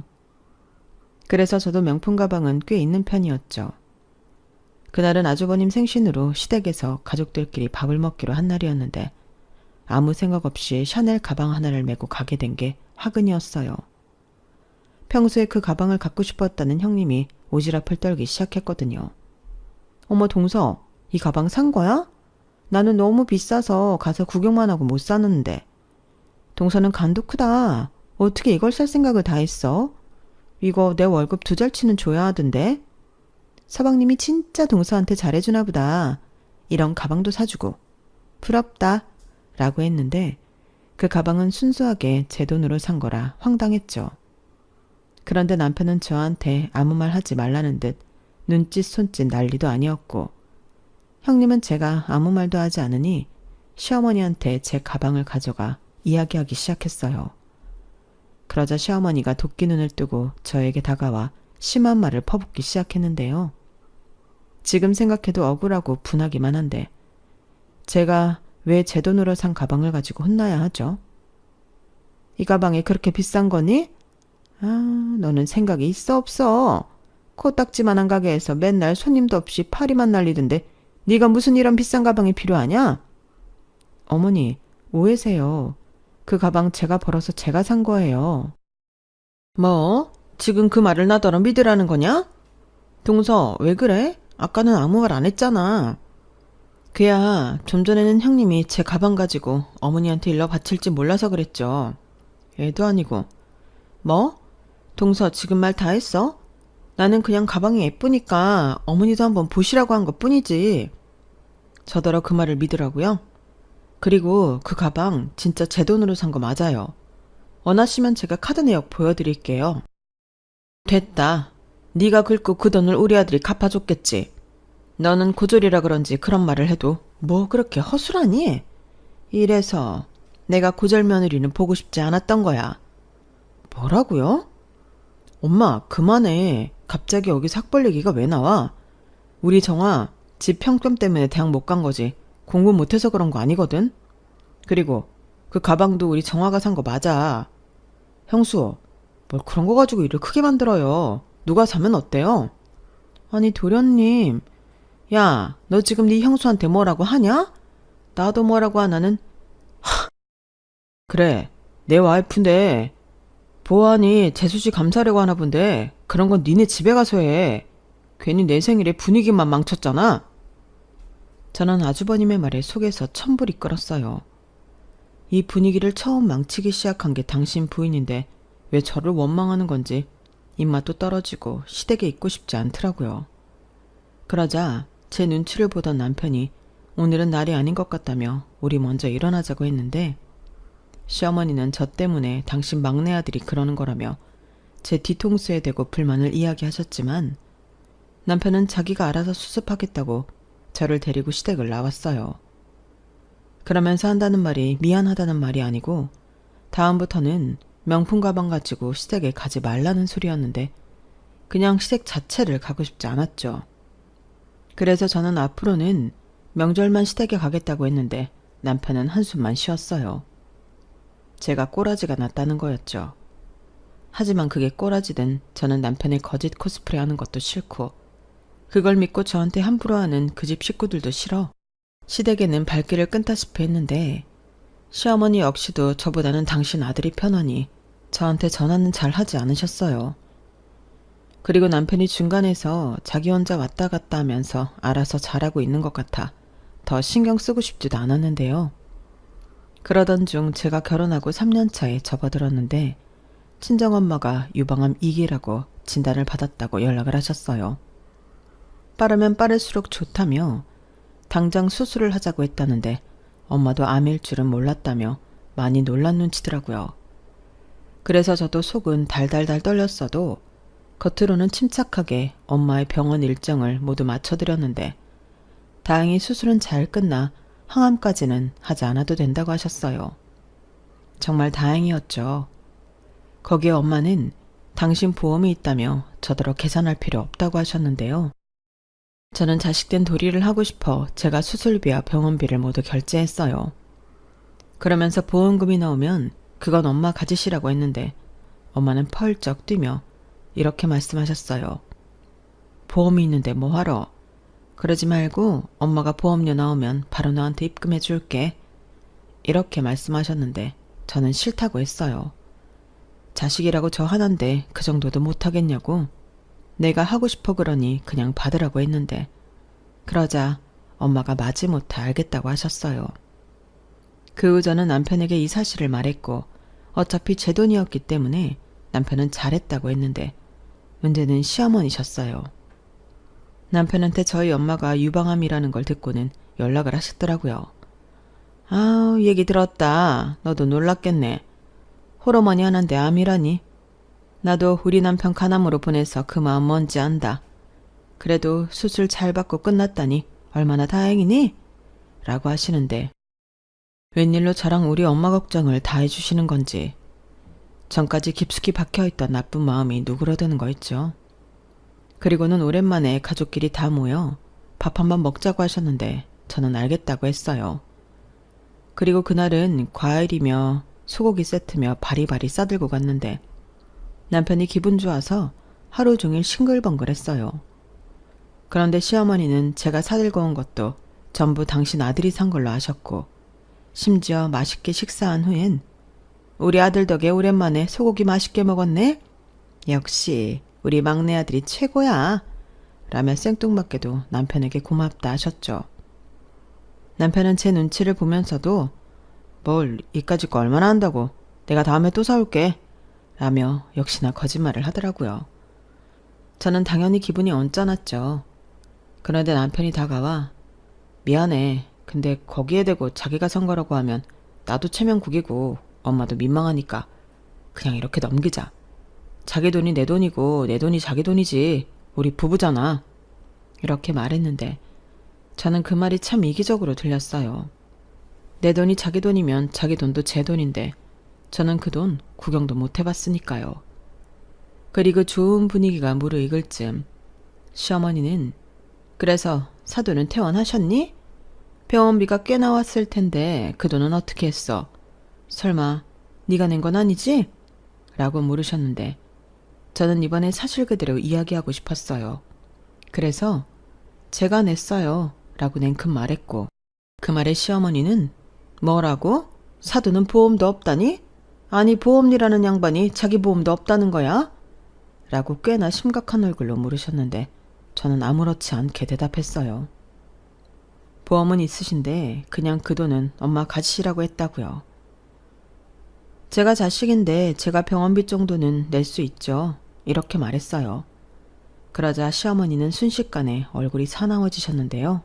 그래서 저도 명품 가방은 꽤 있는 편이었죠. 그날은 아주버님 생신으로 시댁에서 가족들끼리 밥을 먹기로 한 날이었는데 아무 생각 없이 샤넬 가방 하나를 메고 가게 된 게 화근이었어요. 평소에 그 가방을 갖고 싶었다는 형님이 오지랖을 떨기 시작했거든요. 어머 동서, 이 가방 산 거야? 나는 너무 비싸서 가서 구경만 하고 못 사는데 동서는 간도 크다. 어떻게 이걸 살 생각을 다 했어? 이거 내 월급 2달치는 줘야 하던데. 서방님이 진짜 동서한테 잘해주나 보다. 이런 가방도 사주고. 부럽다. 라고 했는데 그 가방은 순수하게 제 돈으로 산 거라 황당했죠. 그런데 남편은 저한테 아무 말 하지 말라는 듯 눈짓 손짓 난리도 아니었고, 형님은 제가 아무 말도 하지 않으니 시어머니한테 제 가방을 가져가 이야기하기 시작했어요. 그러자 시어머니가 도끼 눈을 뜨고 저에게 다가와 심한 말을 퍼붓기 시작했는데요. 지금 생각해도 억울하고 분하기만 한데 제가 왜 제 돈으로 산 가방을 가지고 혼나야 하죠? 이 가방이 그렇게 비싼 거니? 아, 너는 생각이 있어 없어? 코딱지만한 가게에서 맨날 손님도 없이 파리만 날리던데 네가 무슨 이런 비싼 가방이 필요하냐? 어머니, 오해세요. 그 가방 제가 벌어서 제가 산 거예요. 뭐? 지금 그 말을 나더러 믿으라는 거냐? 동서, 왜 그래? 아까는 아무 말 안 했잖아. 그야 좀 전에는 형님이 제 가방 가지고 어머니한테 일러 바칠지 몰라서 그랬죠. 애도 아니고. 뭐? 동서 지금 말 다 했어? 나는 그냥 가방이 예쁘니까 어머니도 한번 보시라고 한 것뿐이지. 저더러 그 말을 믿으라고요? 그리고 그 가방 진짜 제 돈으로 산 거 맞아요. 원하시면 제가 카드 내역 보여드릴게요. 됐다. 네가 긁고 그 돈을 우리 아들이 갚아줬겠지. 너는 고졸이라 그런지 그런 말을 해도 뭐 그렇게 허술하니? 이래서 내가 고졸 며느리는 보고 싶지 않았던 거야. 뭐라고요? 엄마 그만해. 갑자기 여기서 학벌 얘기가 왜 나와? 우리 정아 집 평점 때문에 대학 못 간 거지. 공부 못해서 그런 거 아니거든. 그리고 그 가방도 우리 정아가 산 거 맞아. 형수, 뭘 그런 거 가지고 일을 크게 만들어요. 누가 사면 어때요? 아니 도련님, 야, 너 지금 네 형수한테 뭐라고 하냐? 나도 뭐라고 하나는? 그래, 내 와이프인데 보아하니 재수씨 감사하려고 하나 본데 그런 건 니네 집에 가서 해. 괜히 내 생일에 분위기만 망쳤잖아. 저는 아주버님의 말에 속에서 천불이 끓었어요. 이 분위기를 처음 망치기 시작한 게 당신 부인인데 왜 저를 원망하는 건지 입맛도 떨어지고 시댁에 있고 싶지 않더라고요. 그러자 제 눈치를 보던 남편이 오늘은 날이 아닌 것 같다며 우리 먼저 일어나자고 했는데 시어머니는 저 때문에 당신 막내 아들이 그러는 거라며 제 뒤통수에 대고 불만을 이야기하셨지만 남편은 자기가 알아서 수습하겠다고 저를 데리고 시댁을 나왔어요. 그러면서 한다는 말이 미안하다는 말이 아니고 다음부터는 명품 가방 가지고 시댁에 가지 말라는 소리였는데 그냥 시댁 자체를 가고 싶지 않았죠. 그래서 저는 앞으로는 명절만 시댁에 가겠다고 했는데 남편은 한숨만 쉬었어요. 제가 꼬라지가 났다는 거였죠. 하지만 그게 꼬라지든 저는 남편의 거짓 코스프레 하는 것도 싫고 그걸 믿고 저한테 함부로 하는 그 집 식구들도 싫어. 시댁에는 발길을 끈다시피 했는데 시어머니 역시도 저보다는 당신 아들이 편하니 저한테 전화는 잘 하지 않으셨어요. 그리고 남편이 중간에서 자기 혼자 왔다 갔다 하면서 알아서 잘하고 있는 것 같아 더 신경 쓰고 싶지도 않았는데요. 그러던 중 제가 결혼하고 3년 차에 접어들었는데 친정엄마가 유방암 2기라고 진단을 받았다고 연락을 하셨어요. 빠르면 빠를수록 좋다며 당장 수술을 하자고 했다는데 엄마도 암일 줄은 몰랐다며 많이 놀란 눈치더라고요. 그래서 저도 속은 달달달 떨렸어도 겉으로는 침착하게 엄마의 병원 일정을 모두 맞춰드렸는데 다행히 수술은 잘 끝나 항암까지는 하지 않아도 된다고 하셨어요. 정말 다행이었죠. 거기에 엄마는 당신 보험이 있다며 저더러 계산할 필요 없다고 하셨는데요. 저는 자식된 도리를 하고 싶어 제가 수술비와 병원비를 모두 결제했어요. 그러면서 보험금이 나오면 그건 엄마 가지시라고 했는데 엄마는 펄쩍 뛰며 이렇게 말씀하셨어요. 보험이 있는데 뭐하러? 그러지 말고 엄마가 보험료 나오면 바로 너한테 입금해 줄게. 이렇게 말씀하셨는데 저는 싫다고 했어요. 자식이라고 저 하나인데 그 정도도 못하겠냐고. 내가 하고 싶어 그러니 그냥 받으라고 했는데 그러자 엄마가 마지못해 알겠다고 하셨어요. 그 후 저는 남편에게 이 사실을 말했고 어차피 제 돈이었기 때문에 남편은 잘했다고 했는데 문제는 시어머니셨어요. 남편한테 저희 엄마가 유방암이라는 걸 듣고는 연락을 하셨더라고요. 아우, 얘기 들었다. 너도 놀랐겠네. 홀어머니 하나인데 암이라니. 나도 우리 남편 간암으로 보내서 그 마음 뭔지 안다. 그래도 수술 잘 받고 끝났다니 얼마나 다행이니? 라고 하시는데 웬일로 저랑 우리 엄마 걱정을 다 해주시는 건지 전까지 깊숙이 박혀있던 나쁜 마음이 누그러드는 거 있죠. 그리고는 오랜만에 가족끼리 다 모여 밥 한번 먹자고 하셨는데 저는 알겠다고 했어요. 그리고 그날은 과일이며 소고기 세트며 바리바리 싸들고 갔는데 남편이 기분 좋아서 하루 종일 싱글벙글했어요. 그런데 시어머니는 제가 사들고 온 것도 전부 당신 아들이 산 걸로 아셨고 심지어 맛있게 식사한 후엔 우리 아들 덕에 오랜만에 소고기 맛있게 먹었네? 역시 우리 막내 아들이 최고야. 라며 생뚱맞게도 남편에게 고맙다 하셨죠. 남편은 제 눈치를 보면서도 뭘 이까짓 거 얼마나 한다고 내가 다음에 또 사올게 라며 역시나 거짓말을 하더라고요. 저는 당연히 기분이 언짢았죠. 그런데 남편이 다가와 미안해. 근데 거기에 대고 자기가 산 거라고 하면 나도 체면국이고 엄마도 민망하니까 그냥 이렇게 넘기자. 자기 돈이 내 돈이고 내 돈이 자기 돈이지. 우리 부부잖아. 이렇게 말했는데 저는 그 말이 참 이기적으로 들렸어요. 내 돈이 자기 돈이면 자기 돈도 제 돈인데 저는 그 돈 구경도 못 해봤으니까요. 그리고 좋은 분위기가 무르익을 쯤 시어머니는 그래서 사돈은 퇴원하셨니? 병원비가 꽤 나왔을 텐데 그 돈은 어떻게 했어? 설마 네가 낸 건 아니지? 라고 물으셨는데 저는 이번에 사실 그대로 이야기하고 싶었어요. 그래서 제가 냈어요 라고 냉큼 말했고 그 말에 시어머니는 뭐라고? 사돈은 보험도 없다니? 아니 보험이라는 양반이 자기 보험도 없다는 거야? 라고 꽤나 심각한 얼굴로 물으셨는데 저는 아무렇지 않게 대답했어요. 보험은 있으신데 그냥 그 돈은 엄마 가지시라고 했다고요. 제가 자식인데 제가 병원비 정도는 낼 수 있죠. 이렇게 말했어요. 그러자 시어머니는 순식간에 얼굴이 사나워지셨는데요.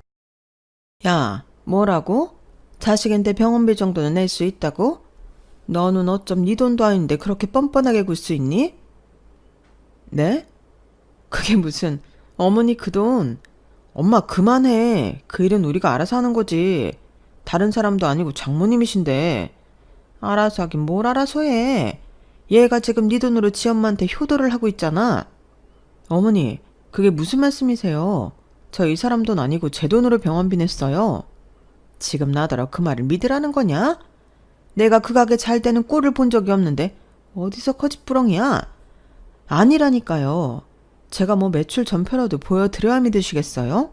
야, 뭐라고? 자식인데 병원비 정도는 낼 수 있다고? 너는 어쩜 네 돈도 아닌데 그렇게 뻔뻔하게 굴 수 있니? 네? 그게 무슨 어머니 그 돈. 엄마 그만해. 그 일은 우리가 알아서 하는 거지. 다른 사람도 아니고 장모님이신데. 알아서 하긴 뭘 알아서 해. 얘가 지금 네 돈으로 지 엄마한테 효도를 하고 있잖아. 어머니, 그게 무슨 말씀이세요? 저 이 사람 돈 아니고 제 돈으로 병원비 냈어요. 지금 나더러 그 말을 믿으라는 거냐? 내가 그 가게 잘 되는 꼴을 본 적이 없는데 어디서 거짓부렁이야? 아니라니까요. 제가 뭐 매출 전표라도 보여드려야 믿으시겠어요?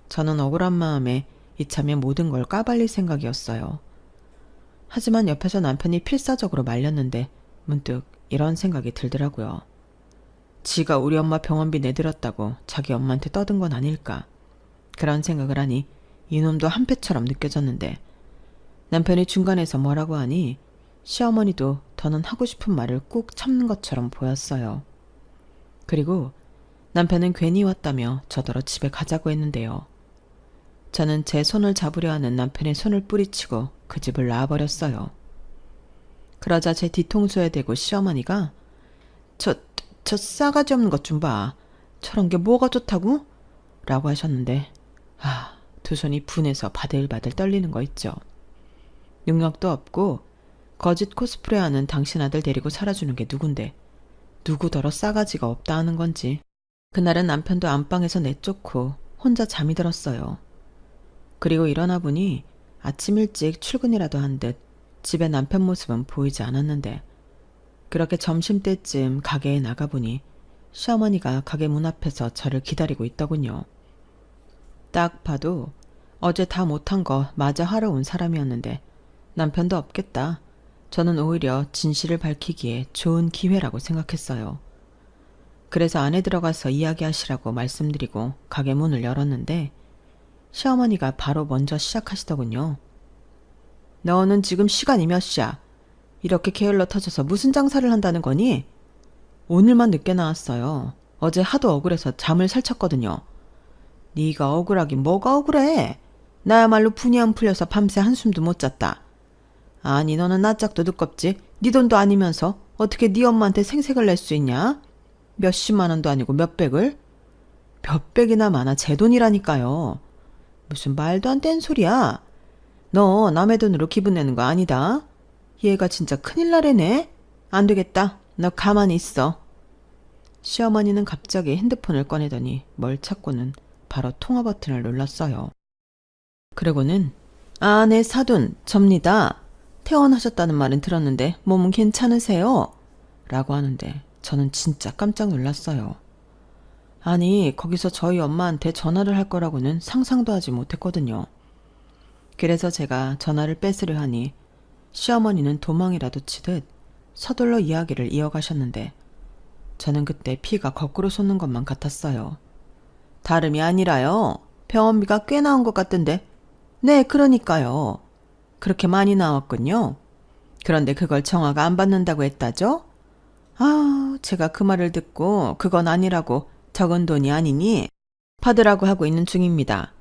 저는 억울한 마음에 이참에 모든 걸 까발릴 생각이었어요. 하지만 옆에서 남편이 필사적으로 말렸는데 문득 이런 생각이 들더라고요. 지가 우리 엄마 병원비 내드렸다고 자기 엄마한테 떠든 건 아닐까. 그런 생각을 하니 이놈도 한패처럼 느껴졌는데 남편이 중간에서 뭐라고 하니 시어머니도 더는 하고 싶은 말을 꾹 참는 것처럼 보였어요. 그리고 남편은 괜히 왔다며 저더러 집에 가자고 했는데요. 저는 제 손을 잡으려 하는 남편의 손을 뿌리치고 그 집을 나와버렸어요. 그러자 제 뒤통수에 대고 시어머니가 저 싸가지 없는 것 좀 봐. 저런 게 뭐가 좋다고? 라고 하셨는데 두 손이 분해서 바들바들 떨리는 거 있죠. 능력도 없고 거짓 코스프레하는 당신 아들 데리고 살아주는 게 누군데 누구더러 싸가지가 없다 하는 건지. 그날은 남편도 안방에서 내쫓고 혼자 잠이 들었어요. 그리고 일어나 보니 아침 일찍 출근이라도 한 듯 집에 남편 모습은 보이지 않았는데 그렇게 점심때쯤 가게에 나가보니 시어머니가 가게 문 앞에서 저를 기다리고 있더군요. 딱 봐도 어제 다 못한 거 마저 하러 온 사람이었는데 남편도 없겠다. 저는 오히려 진실을 밝히기에 좋은 기회라고 생각했어요. 그래서 안에 들어가서 이야기하시라고 말씀드리고 가게 문을 열었는데 시어머니가 바로 먼저 시작하시더군요. 너는 지금 시간이 몇 시야? 이렇게 게을러 터져서 무슨 장사를 한다는 거니? 오늘만 늦게 나왔어요. 어제 하도 억울해서 잠을 설쳤거든요. 네가 억울하긴 뭐가 억울해? 나야말로 분이 안 풀려서 밤새 한숨도 못 잤다. 아니 너는 낯짝도 두껍지? 네 돈도 아니면서 어떻게 네 엄마한테 생색을 낼 수 있냐? 몇십만 원도 아니고 몇백을? 몇백이나 많아 제 돈이라니까요. 무슨 말도 안 되는 소리야. 너 남의 돈으로 기분 내는 거 아니다. 얘가 진짜 큰일 나래네. 안 되겠다. 너 가만히 있어. 시어머니는 갑자기 핸드폰을 꺼내더니 뭘 찾고는 바로 통화 버튼을 눌렀어요. 그러고는 네 사돈 접니다. 퇴원하셨다는 말은 들었는데 몸은 괜찮으세요? 라고 하는데 저는 진짜 깜짝 놀랐어요. 아니 거기서 저희 엄마한테 전화를 할 거라고는 상상도 하지 못했거든요. 그래서 제가 전화를 뺏으려 하니 시어머니는 도망이라도 치듯 서둘러 이야기를 이어가셨는데 저는 그때 피가 거꾸로 솟는 것만 같았어요. 다름이 아니라요. 병원비가 꽤 나온 것 같던데. 네, 그러니까요. 그렇게 많이 나왔군요. 그런데 그걸 정화가 안 받는다고 했다죠? 제가 그 말을 듣고 그건 아니라고 적은 돈이 아니니 받으라고 하고 있는 중입니다.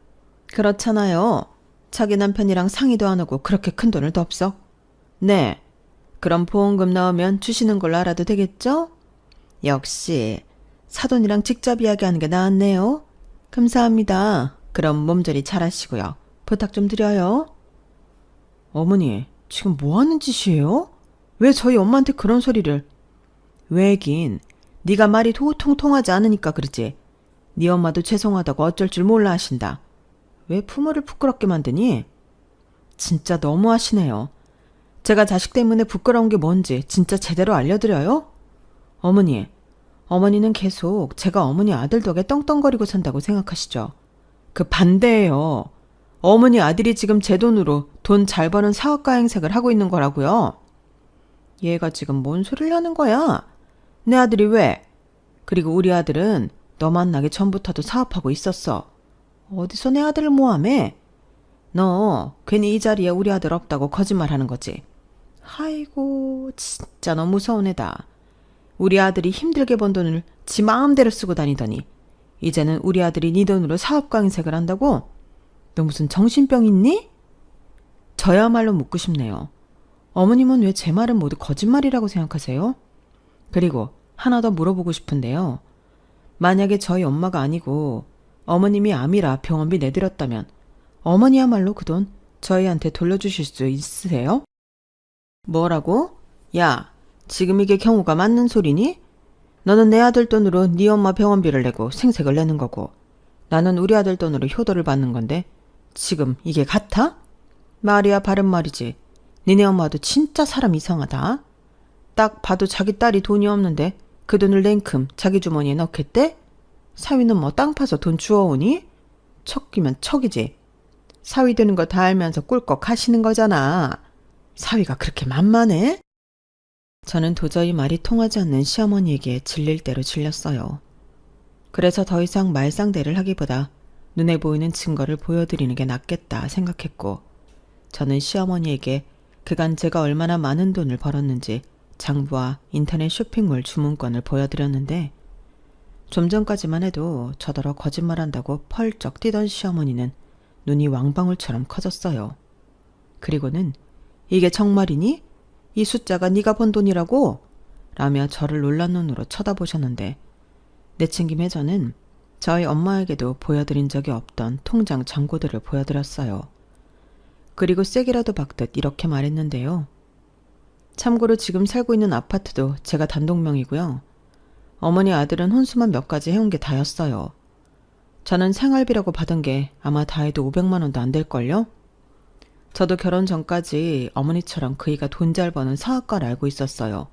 그렇잖아요. 자기 남편이랑 상의도 안 하고 그렇게 큰 돈을 덥석? 네. 그럼 보험금 나오면 주시는 걸로 알아도 되겠죠? 역시 사돈이랑 직접 이야기하는 게 나았네요. 감사합니다. 그럼 몸조리 잘하시고요. 부탁 좀 드려요. 어머니, 지금 뭐 하는 짓이에요? 왜 저희 엄마한테 그런 소리를? 왜긴 네가 말이 도통 통하지 않으니까 그러지. 네 엄마도 죄송하다고 어쩔 줄 몰라 하신다. 왜 부모를 부끄럽게 만드니? 진짜 너무하시네요. 제가 자식 때문에 부끄러운 게 뭔지 진짜 제대로 알려드려요? 어머니는 계속 제가 어머니 아들 덕에 떵떵거리고 산다고 생각하시죠? 그 반대예요. 어머니 아들이 지금 제 돈으로 돈 잘 버는 사업가 행색을 하고 있는 거라고요. 얘가 지금 뭔 소리를 하는 거야? 내 아들이 왜? 그리고 우리 아들은 너 만나기 전부터도 사업하고 있었어. 어디서 내 아들을 모함해? 너 괜히 이 자리에 우리 아들 없다고 거짓말하는 거지. 아이고 진짜 너 무서운 애다. 우리 아들이 힘들게 번 돈을 지 마음대로 쓰고 다니더니 이제는 우리 아들이 네 돈으로 사업가 행색을 한다고? 너 무슨 정신병 있니? 저야말로 묻고 싶네요. 어머님은 왜 제 말은 모두 거짓말이라고 생각하세요? 그리고 하나 더 물어보고 싶은데요. 만약에 저희 엄마가 아니고 어머님이 암이라 병원비 내드렸다면 어머니야말로 그 돈 저희한테 돌려주실 수 있으세요? 뭐라고? 야, 지금 이게 경우가 맞는 소리니? 너는 내 아들 돈으로 네 엄마 병원비를 내고 생색을 내는 거고 나는 우리 아들 돈으로 효도를 받는 건데 지금 이게 같아? 말이야 바른 말이지. 니네 엄마도 진짜 사람 이상하다. 딱 봐도 자기 딸이 돈이 없는데 그 돈을 냉큼 자기 주머니에 넣겠대? 사위는 뭐 땅 파서 돈 주워오니? 척이면 척이지. 사위 되는 거 다 알면서 꿀꺽 하시는 거잖아. 사위가 그렇게 만만해? 저는 도저히 말이 통하지 않는 시어머니에게 질릴 대로 질렸어요. 그래서 더 이상 말상대를 하기보다 눈에 보이는 증거를 보여드리는 게 낫겠다 생각했고 저는 시어머니에게 그간 제가 얼마나 많은 돈을 벌었는지 장부와 인터넷 쇼핑몰 주문권을 보여드렸는데 좀 전까지만 해도 저더러 거짓말한다고 펄쩍 뛰던 시어머니는 눈이 왕방울처럼 커졌어요. 그리고는 이게 정말이니? 이 숫자가 네가 번 돈이라고? 라며 저를 놀란 눈으로 쳐다보셨는데 내친김에 저는 저희 엄마에게도 보여드린 적이 없던 통장 잔고들을 보여드렸어요. 그리고 세게라도 박듯 이렇게 말했는데요. 참고로 지금 살고 있는 아파트도 제가 단독명이고요. 어머니 아들은 혼수만 몇 가지 해온 게 다였어요. 저는 생활비라고 받은 게 아마 다 해도 500만 원도 안 될걸요? 저도 결혼 전까지 어머니처럼 그이가 돈 잘 버는 사업가를 알고 있었어요.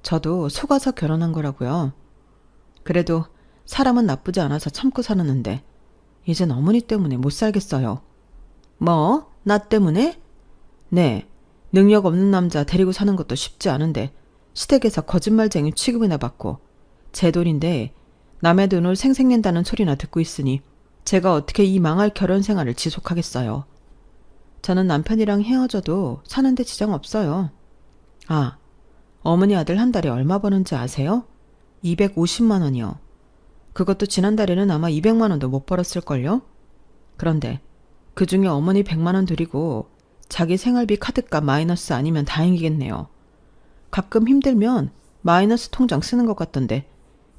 저도 속아서 결혼한 거라고요. 그래도 사람은 나쁘지 않아서 참고 살았는데 이젠 어머니 때문에 못 살겠어요. 뭐? 나 때문에? 네. 능력 없는 남자 데리고 사는 것도 쉽지 않은데 시댁에서 거짓말쟁이 취급이나 받고 제 돈인데 남의 돈을 생색낸다는 소리나 듣고 있으니 제가 어떻게 이 망할 결혼 생활을 지속하겠어요. 저는 남편이랑 헤어져도 사는데 지장 없어요. 아, 어머니 아들 한 달에 얼마 버는지 아세요? 250만 원이요. 그것도 지난달에는 아마 200만 원도 못 벌었을걸요? 그런데 그 중에 어머니 100만 원 드리고 자기 생활비 카드값 마이너스 아니면 다행이겠네요. 가끔 힘들면 마이너스 통장 쓰는 것 같던데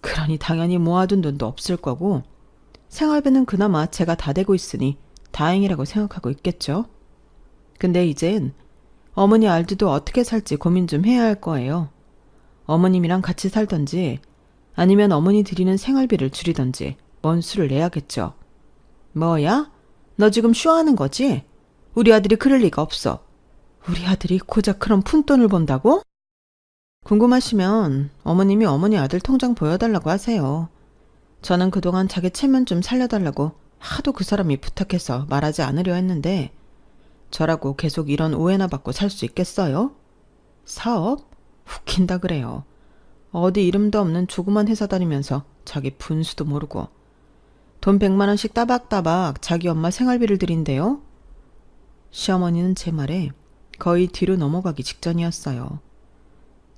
그러니 당연히 모아둔 돈도 없을 거고 생활비는 그나마 제가 다 대고 있으니 다행이라고 생각하고 있겠죠. 근데 이젠 어머니 알드도 어떻게 살지 고민 좀 해야 할 거예요. 어머님이랑 같이 살던지 아니면 어머니 드리는 생활비를 줄이던지 뭔 수를 내야겠죠. 뭐야? 너 지금 쇼하는 거지? 우리 아들이 그럴 리가 없어. 우리 아들이 고작 그런 푼돈을 번다고? 궁금하시면 어머님이 어머니 아들 통장 보여달라고 하세요. 저는 그동안 자기 체면 좀 살려달라고 하도 그 사람이 부탁해서 말하지 않으려 했는데 저라고 계속 이런 오해나 받고 살 수 있겠어요? 사업? 웃긴다 그래요. 어디 이름도 없는 조그만 회사 다니면서 자기 분수도 모르고 돈 100만 원씩 따박따박 자기 엄마 생활비를 드린대요. 시어머니는 제 말에 거의 뒤로 넘어가기 직전이었어요.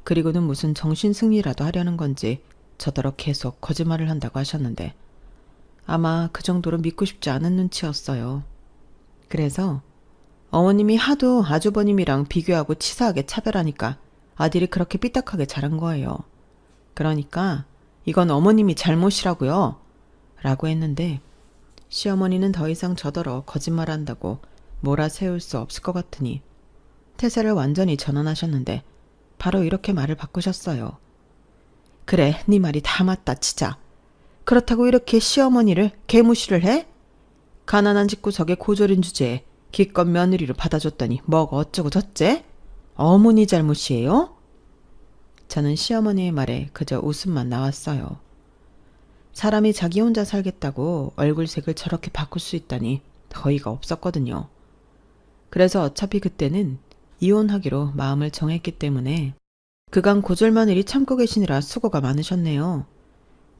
그리고는 무슨 정신승리라도 하려는 건지 저더러 계속 거짓말을 한다고 하셨는데 아마 그 정도로 믿고 싶지 않은 눈치였어요. 그래서 어머님이 하도 아주버님이랑 비교하고 치사하게 차별하니까 아들이 그렇게 삐딱하게 자란 거예요. 그러니까 이건 어머님이 잘못이라고요. 라고 했는데 시어머니는 더 이상 저더러 거짓말한다고 몰아세울 수 없을 것 같으니 태세를 완전히 전환하셨는데 바로 이렇게 말을 바꾸셨어요. 그래, 네 말이 다 맞다 치자. 그렇다고 이렇게 시어머니를 개무시를 해? 가난한 집구석의 고졸인 주제에 기껏 며느리로 받아줬더니 뭐가 어쩌고 저째? 어머니 잘못이에요? 저는 시어머니의 말에 그저 웃음만 나왔어요. 사람이 자기 혼자 살겠다고 얼굴색을 저렇게 바꿀 수 있다니 어이가 없었거든요. 그래서 어차피 그때는 이혼하기로 마음을 정했기 때문에 그간 고졸며느리 참고 계시느라 수고가 많으셨네요.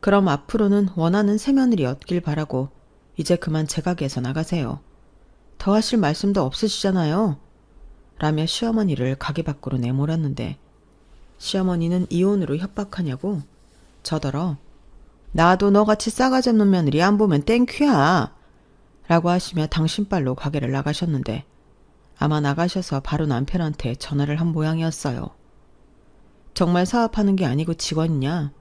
그럼 앞으로는 원하는 새며느리 얻길 바라고 이제 그만 제 가게에서 나가세요. 더 하실 말씀도 없으시잖아요. 라며 시어머니를 가게 밖으로 내몰았는데 시어머니는 이혼으로 협박하냐고 저더러 나도 너같이 싸가지 없는 며느리 안 보면 땡큐야 라고 하시며 당신빨로 가게를 나가셨는데 아마 나가셔서 바로 남편한테 전화를 한 모양이었어요. 정말 사업하는 게 아니고 직원이냐?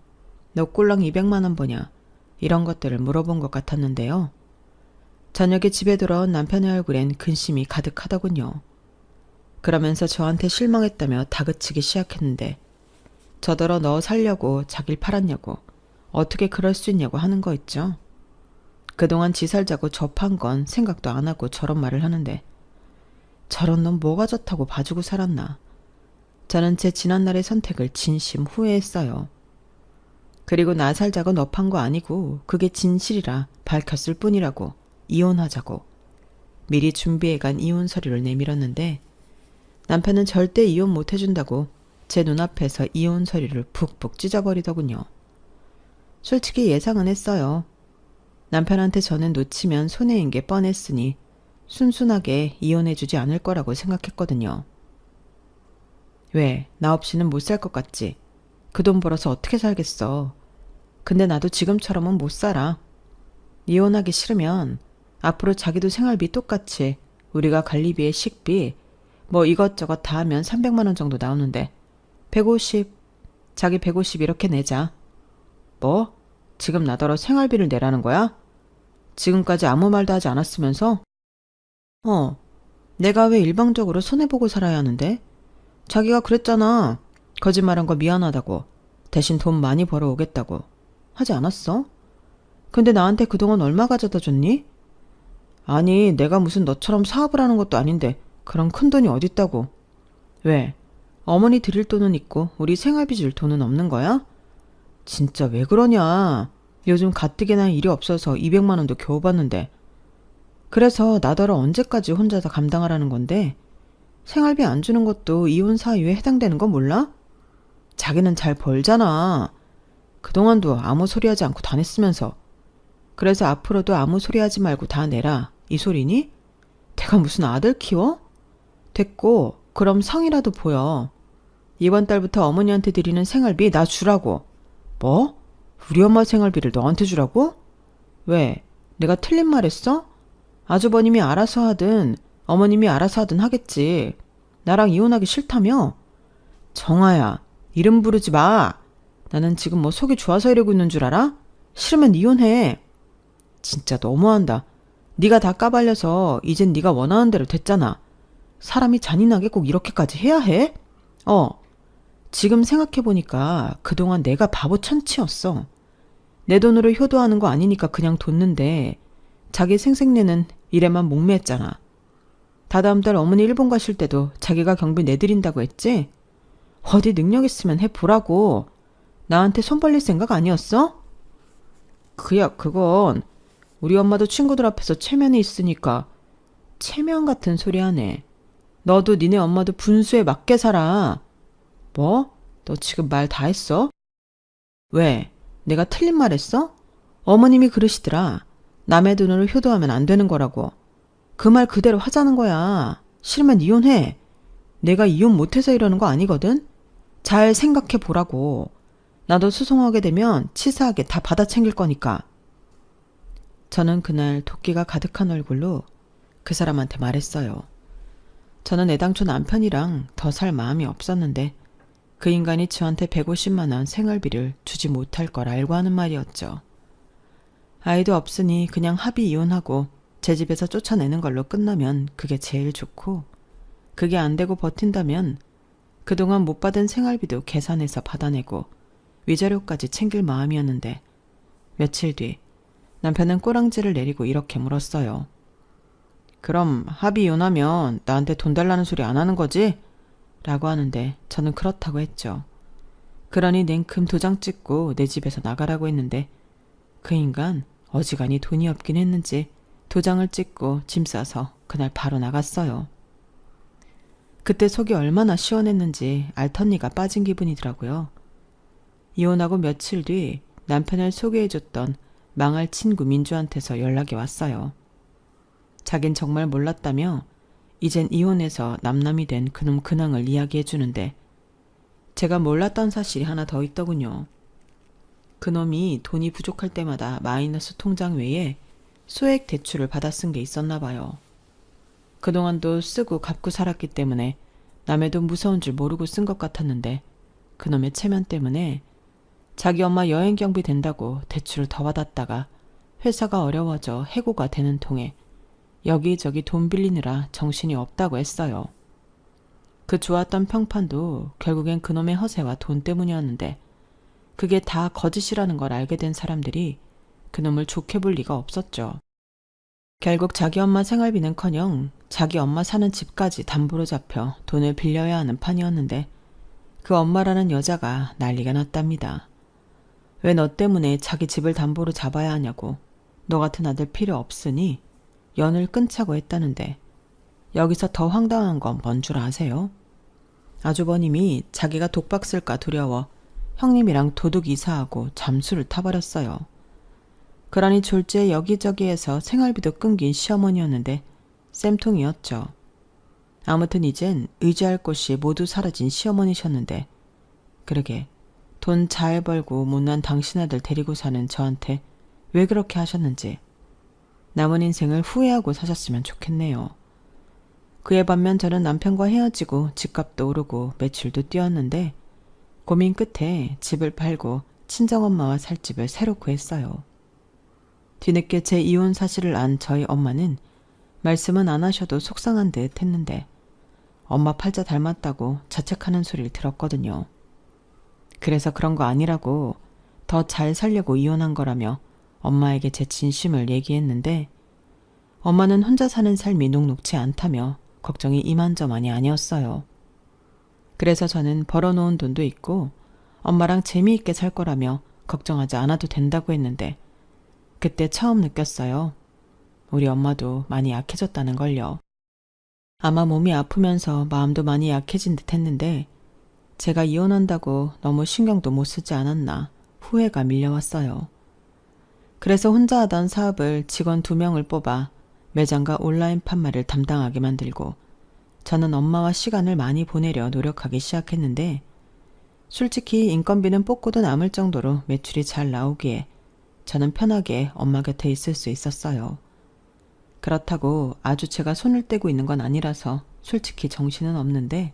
너 꼴랑 200만 원 버냐? 이런 것들을 물어본 것 같았는데요. 저녁에 집에 돌아온 남편의 얼굴엔 근심이 가득하더군요. 그러면서 저한테 실망했다며 다그치기 시작했는데 저더러 너 살려고 자길 팔았냐고 어떻게 그럴 수 있냐고 하는 거 있죠. 그동안 지 살자고 접한 건 생각도 안 하고 저런 말을 하는데 저런 놈 뭐가 좋다고 봐주고 살았나. 저는 제 지난날의 선택을 진심 후회했어요. 그리고 나 살자고 너 판 거 아니고 그게 진실이라 밝혔을 뿐이라고 이혼하자고 미리 준비해간 이혼 서류를 내밀었는데 남편은 절대 이혼 못 해준다고 제 눈앞에서 이혼 서류를 푹푹 찢어버리더군요. 솔직히 예상은 했어요. 남편한테 저는 놓치면 손해인 게 뻔했으니 순순하게 이혼해주지 않을 거라고 생각했거든요. 왜? 나 없이는 못 살 것 같지? 그 돈 벌어서 어떻게 살겠어. 근데 나도 지금처럼은 못 살아. 이혼하기 싫으면 앞으로 자기도 생활비 똑같이 우리가 관리비에 식비 뭐 이것저것 다 하면 300만 원 정도 나오는데 150, 자기 150 이렇게 내자. 뭐? 지금 나더러 생활비를 내라는 거야? 지금까지 아무 말도 하지 않았으면서? 내가 왜 일방적으로 손해보고 살아야 하는데? 자기가 그랬잖아. 거짓말한 거 미안하다고. 대신 돈 많이 벌어오겠다고. 하지 않았어? 근데 나한테 그동안 얼마 가져다 줬니? 아니, 내가 무슨 너처럼 사업을 하는 것도 아닌데 그런 큰 돈이 어딨다고. 왜? 어머니 드릴 돈은 있고 우리 생활비 줄 돈은 없는 거야? 진짜 왜 그러냐. 요즘 가뜩이나 일이 없어서 200만 원도 겨우 받는데. 그래서 나더러 언제까지 혼자 다 감당하라는 건데 생활비 안 주는 것도 이혼 사유에 해당되는 거 몰라? 자기는 잘 벌잖아. 그동안도 아무 소리 하지 않고 다녔으면서. 그래서 앞으로도 아무 소리 하지 말고 다 내라. 이 소리니? 내가 무슨 아들 키워? 됐고, 그럼 성이라도 보여. 이번 달부터 어머니한테 드리는 생활비 나 주라고. 뭐? 우리 엄마 생활비를 너한테 주라고? 왜? 내가 틀린 말 했어? 아주버님이 알아서 하든 어머님이 알아서 하든 하겠지. 나랑 이혼하기 싫다며? 정아야, 이름 부르지 마. 나는 지금 뭐 속이 좋아서 이러고 있는 줄 알아? 싫으면 이혼해. 진짜 너무한다. 네가 다 까발려서 이젠 네가 원하는 대로 됐잖아. 사람이 잔인하게 꼭 이렇게까지 해야 해? 지금 생각해보니까 그동안 내가 바보 천치였어. 내 돈으로 효도하는 거 아니니까 그냥 뒀는데 자기 생색내는 일에만 목매했잖아. 다다음 달 어머니 일본 가실 때도 자기가 경비 내드린다고 했지? 어디 능력 있으면 해보라고. 나한테 손 벌릴 생각 아니었어? 그건 우리 엄마도 친구들 앞에서 체면이 있으니까. 체면 같은 소리 하네. 너도 니네 엄마도 분수에 맞게 살아. 뭐? 너 지금 말 다 했어? 왜? 내가 틀린 말 했어? 어머님이 그러시더라. 남의 돈으로 효도하면 안 되는 거라고. 그 말 그대로 하자는 거야. 싫으면 이혼해. 내가 이혼 못해서 이러는 거 아니거든? 잘 생각해 보라고. 나도 소송하게 되면 치사하게 다 받아 챙길 거니까. 저는 그날 도끼가 가득한 얼굴로 그 사람한테 말했어요. 저는 애당초 남편이랑 더 살 마음이 없었는데 그 인간이 저한테 150만 원 생활비를 주지 못할 걸 알고 하는 말이었죠. 아이도 없으니 그냥 합의 이혼하고 제 집에서 쫓아내는 걸로 끝나면 그게 제일 좋고, 그게 안 되고 버틴다면 그동안 못 받은 생활비도 계산해서 받아내고 위자료까지 챙길 마음이었는데, 며칠 뒤 남편은 꼬랑지를 내리고 이렇게 물었어요. 그럼 합의 이혼하면 나한테 돈 달라는 소리 안 하는 거지? 라고 하는데 저는 그렇다고 했죠. 그러니 냉큼 도장 찍고 내 집에서 나가라고 했는데 그 인간 어지간히 돈이 없긴 했는지 도장을 찍고 짐 싸서 그날 바로 나갔어요. 그때 속이 얼마나 시원했는지 알턴니가 빠진 기분이더라고요. 이혼하고 며칠 뒤 남편을 소개해줬던 망할 친구 민주한테서 연락이 왔어요. 자긴 정말 몰랐다며 이젠 이혼해서 남남이 된 그놈 근황을 이야기해주는데, 제가 몰랐던 사실이 하나 더 있더군요. 그놈이 돈이 부족할 때마다 마이너스 통장 외에 소액 대출을 받아 쓴 게 있었나 봐요. 그동안도 쓰고 갚고 살았기 때문에 남의 돈 무서운 줄 모르고 쓴 것 같았는데, 그놈의 체면 때문에 자기 엄마 여행 경비 된다고 대출을 더 받았다가 회사가 어려워져 해고가 되는 통에 여기저기 돈 빌리느라 정신이 없다고 했어요. 그 좋았던 평판도 결국엔 그놈의 허세와 돈 때문이었는데, 그게 다 거짓이라는 걸 알게 된 사람들이 그놈을 좋게 볼 리가 없었죠. 결국 자기 엄마 생활비는커녕 자기 엄마 사는 집까지 담보로 잡혀 돈을 빌려야 하는 판이었는데, 그 엄마라는 여자가 난리가 났답니다. 왜 너 때문에 자기 집을 담보로 잡아야 하냐고. 너 같은 아들 필요 없으니 연을 끊자고 했다는데, 여기서 더 황당한 건 뭔 줄 아세요? 아주버님이 자기가 독박 쓸까 두려워 형님이랑 도둑 이사하고 잠수를 타버렸어요. 그러니 졸지에 여기저기에서 생활비도 끊긴 시어머니였는데 쌤통이었죠. 아무튼 이젠 의지할 곳이 모두 사라진 시어머니셨는데, 그러게 돈 잘 벌고 못난 당신 아들 데리고 사는 저한테 왜 그렇게 하셨는지, 남은 인생을 후회하고 사셨으면 좋겠네요. 그에 반면 저는 남편과 헤어지고 집값도 오르고 매출도 뛰었는데, 고민 끝에 집을 팔고 친정엄마와 살 집을 새로 구했어요. 뒤늦게 제 이혼 사실을 안 저희 엄마는 말씀은 안 하셔도 속상한 듯 했는데, 엄마 팔자 닮았다고 자책하는 소리를 들었거든요. 그래서 그런 거 아니라고, 더 잘 살려고 이혼한 거라며 엄마에게 제 진심을 얘기했는데, 엄마는 혼자 사는 삶이 녹록지 않다며 걱정이 이만저만이 아니었어요. 그래서 저는 벌어놓은 돈도 있고 엄마랑 재미있게 살 거라며 걱정하지 않아도 된다고 했는데, 그때 처음 느꼈어요. 우리 엄마도 많이 약해졌다는 걸요. 아마 몸이 아프면서 마음도 많이 약해진 듯 했는데, 제가 이혼한다고 너무 신경도 못 쓰지 않았나 후회가 밀려왔어요. 그래서 혼자 하던 사업을 직원 2명을 뽑아 매장과 온라인 판매를 담당하게 만들고 저는 엄마와 시간을 많이 보내려 노력하기 시작했는데 솔직히 인건비는 뽑고도 남을 정도로 매출이 잘 나오기에 저는 편하게 엄마 곁에 있을 수 있었어요. 그렇다고 아주 제가 손을 떼고 있는 건 아니라서 솔직히 정신은 없는데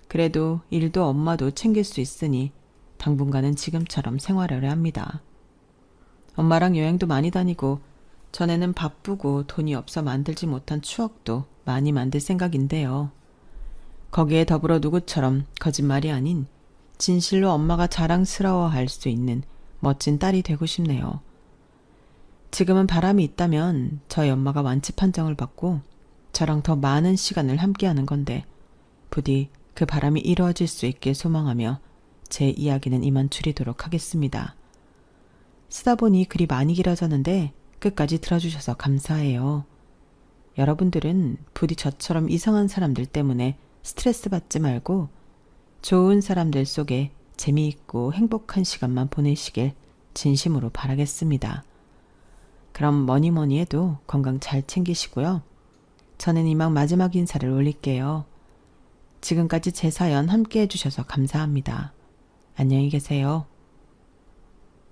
그래도 일도 엄마도 챙길 수 있으니 당분간은 지금처럼 생활하려 합니다. 엄마랑 여행도 많이 다니고 전에는 바쁘고 돈이 없어 만들지 못한 추억도 많이 만들 생각인데요. 거기에 더불어 누구처럼 거짓말이 아닌 진실로 엄마가 자랑스러워할 수 있는 멋진 딸이 되고 싶네요. 지금은 바람이 있다면 저희 엄마가 완치 판정을 받고 저랑 더 많은 시간을 함께하는 건데 부디 그 바람이 이루어질 수 있길 소망하며 제 이야기는 이만 줄이도록 하겠습니다. 쓰다 보니 글이 많이 길어졌는데 끝까지 들어주셔서 감사해요. 여러분들은 부디 저처럼 이상한 사람들 때문에 스트레스 받지 말고 좋은 사람들 속에 재미있고 행복한 시간만 보내시길 진심으로 바라겠습니다. 그럼 뭐니 해도 건강 잘 챙기시고요. 저는 이만 마지막 인사를 올릴게요. 지금까지 제 사연 함께 해주셔서 감사합니다. 안녕히 계세요.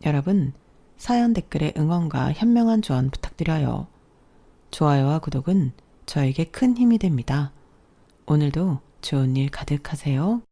여러분, 사연 댓글에 응원과 현명한 조언 부탁드려요. 좋아요와 구독은 저에게 큰 힘이 됩니다. 오늘도 좋은 일 가득하세요.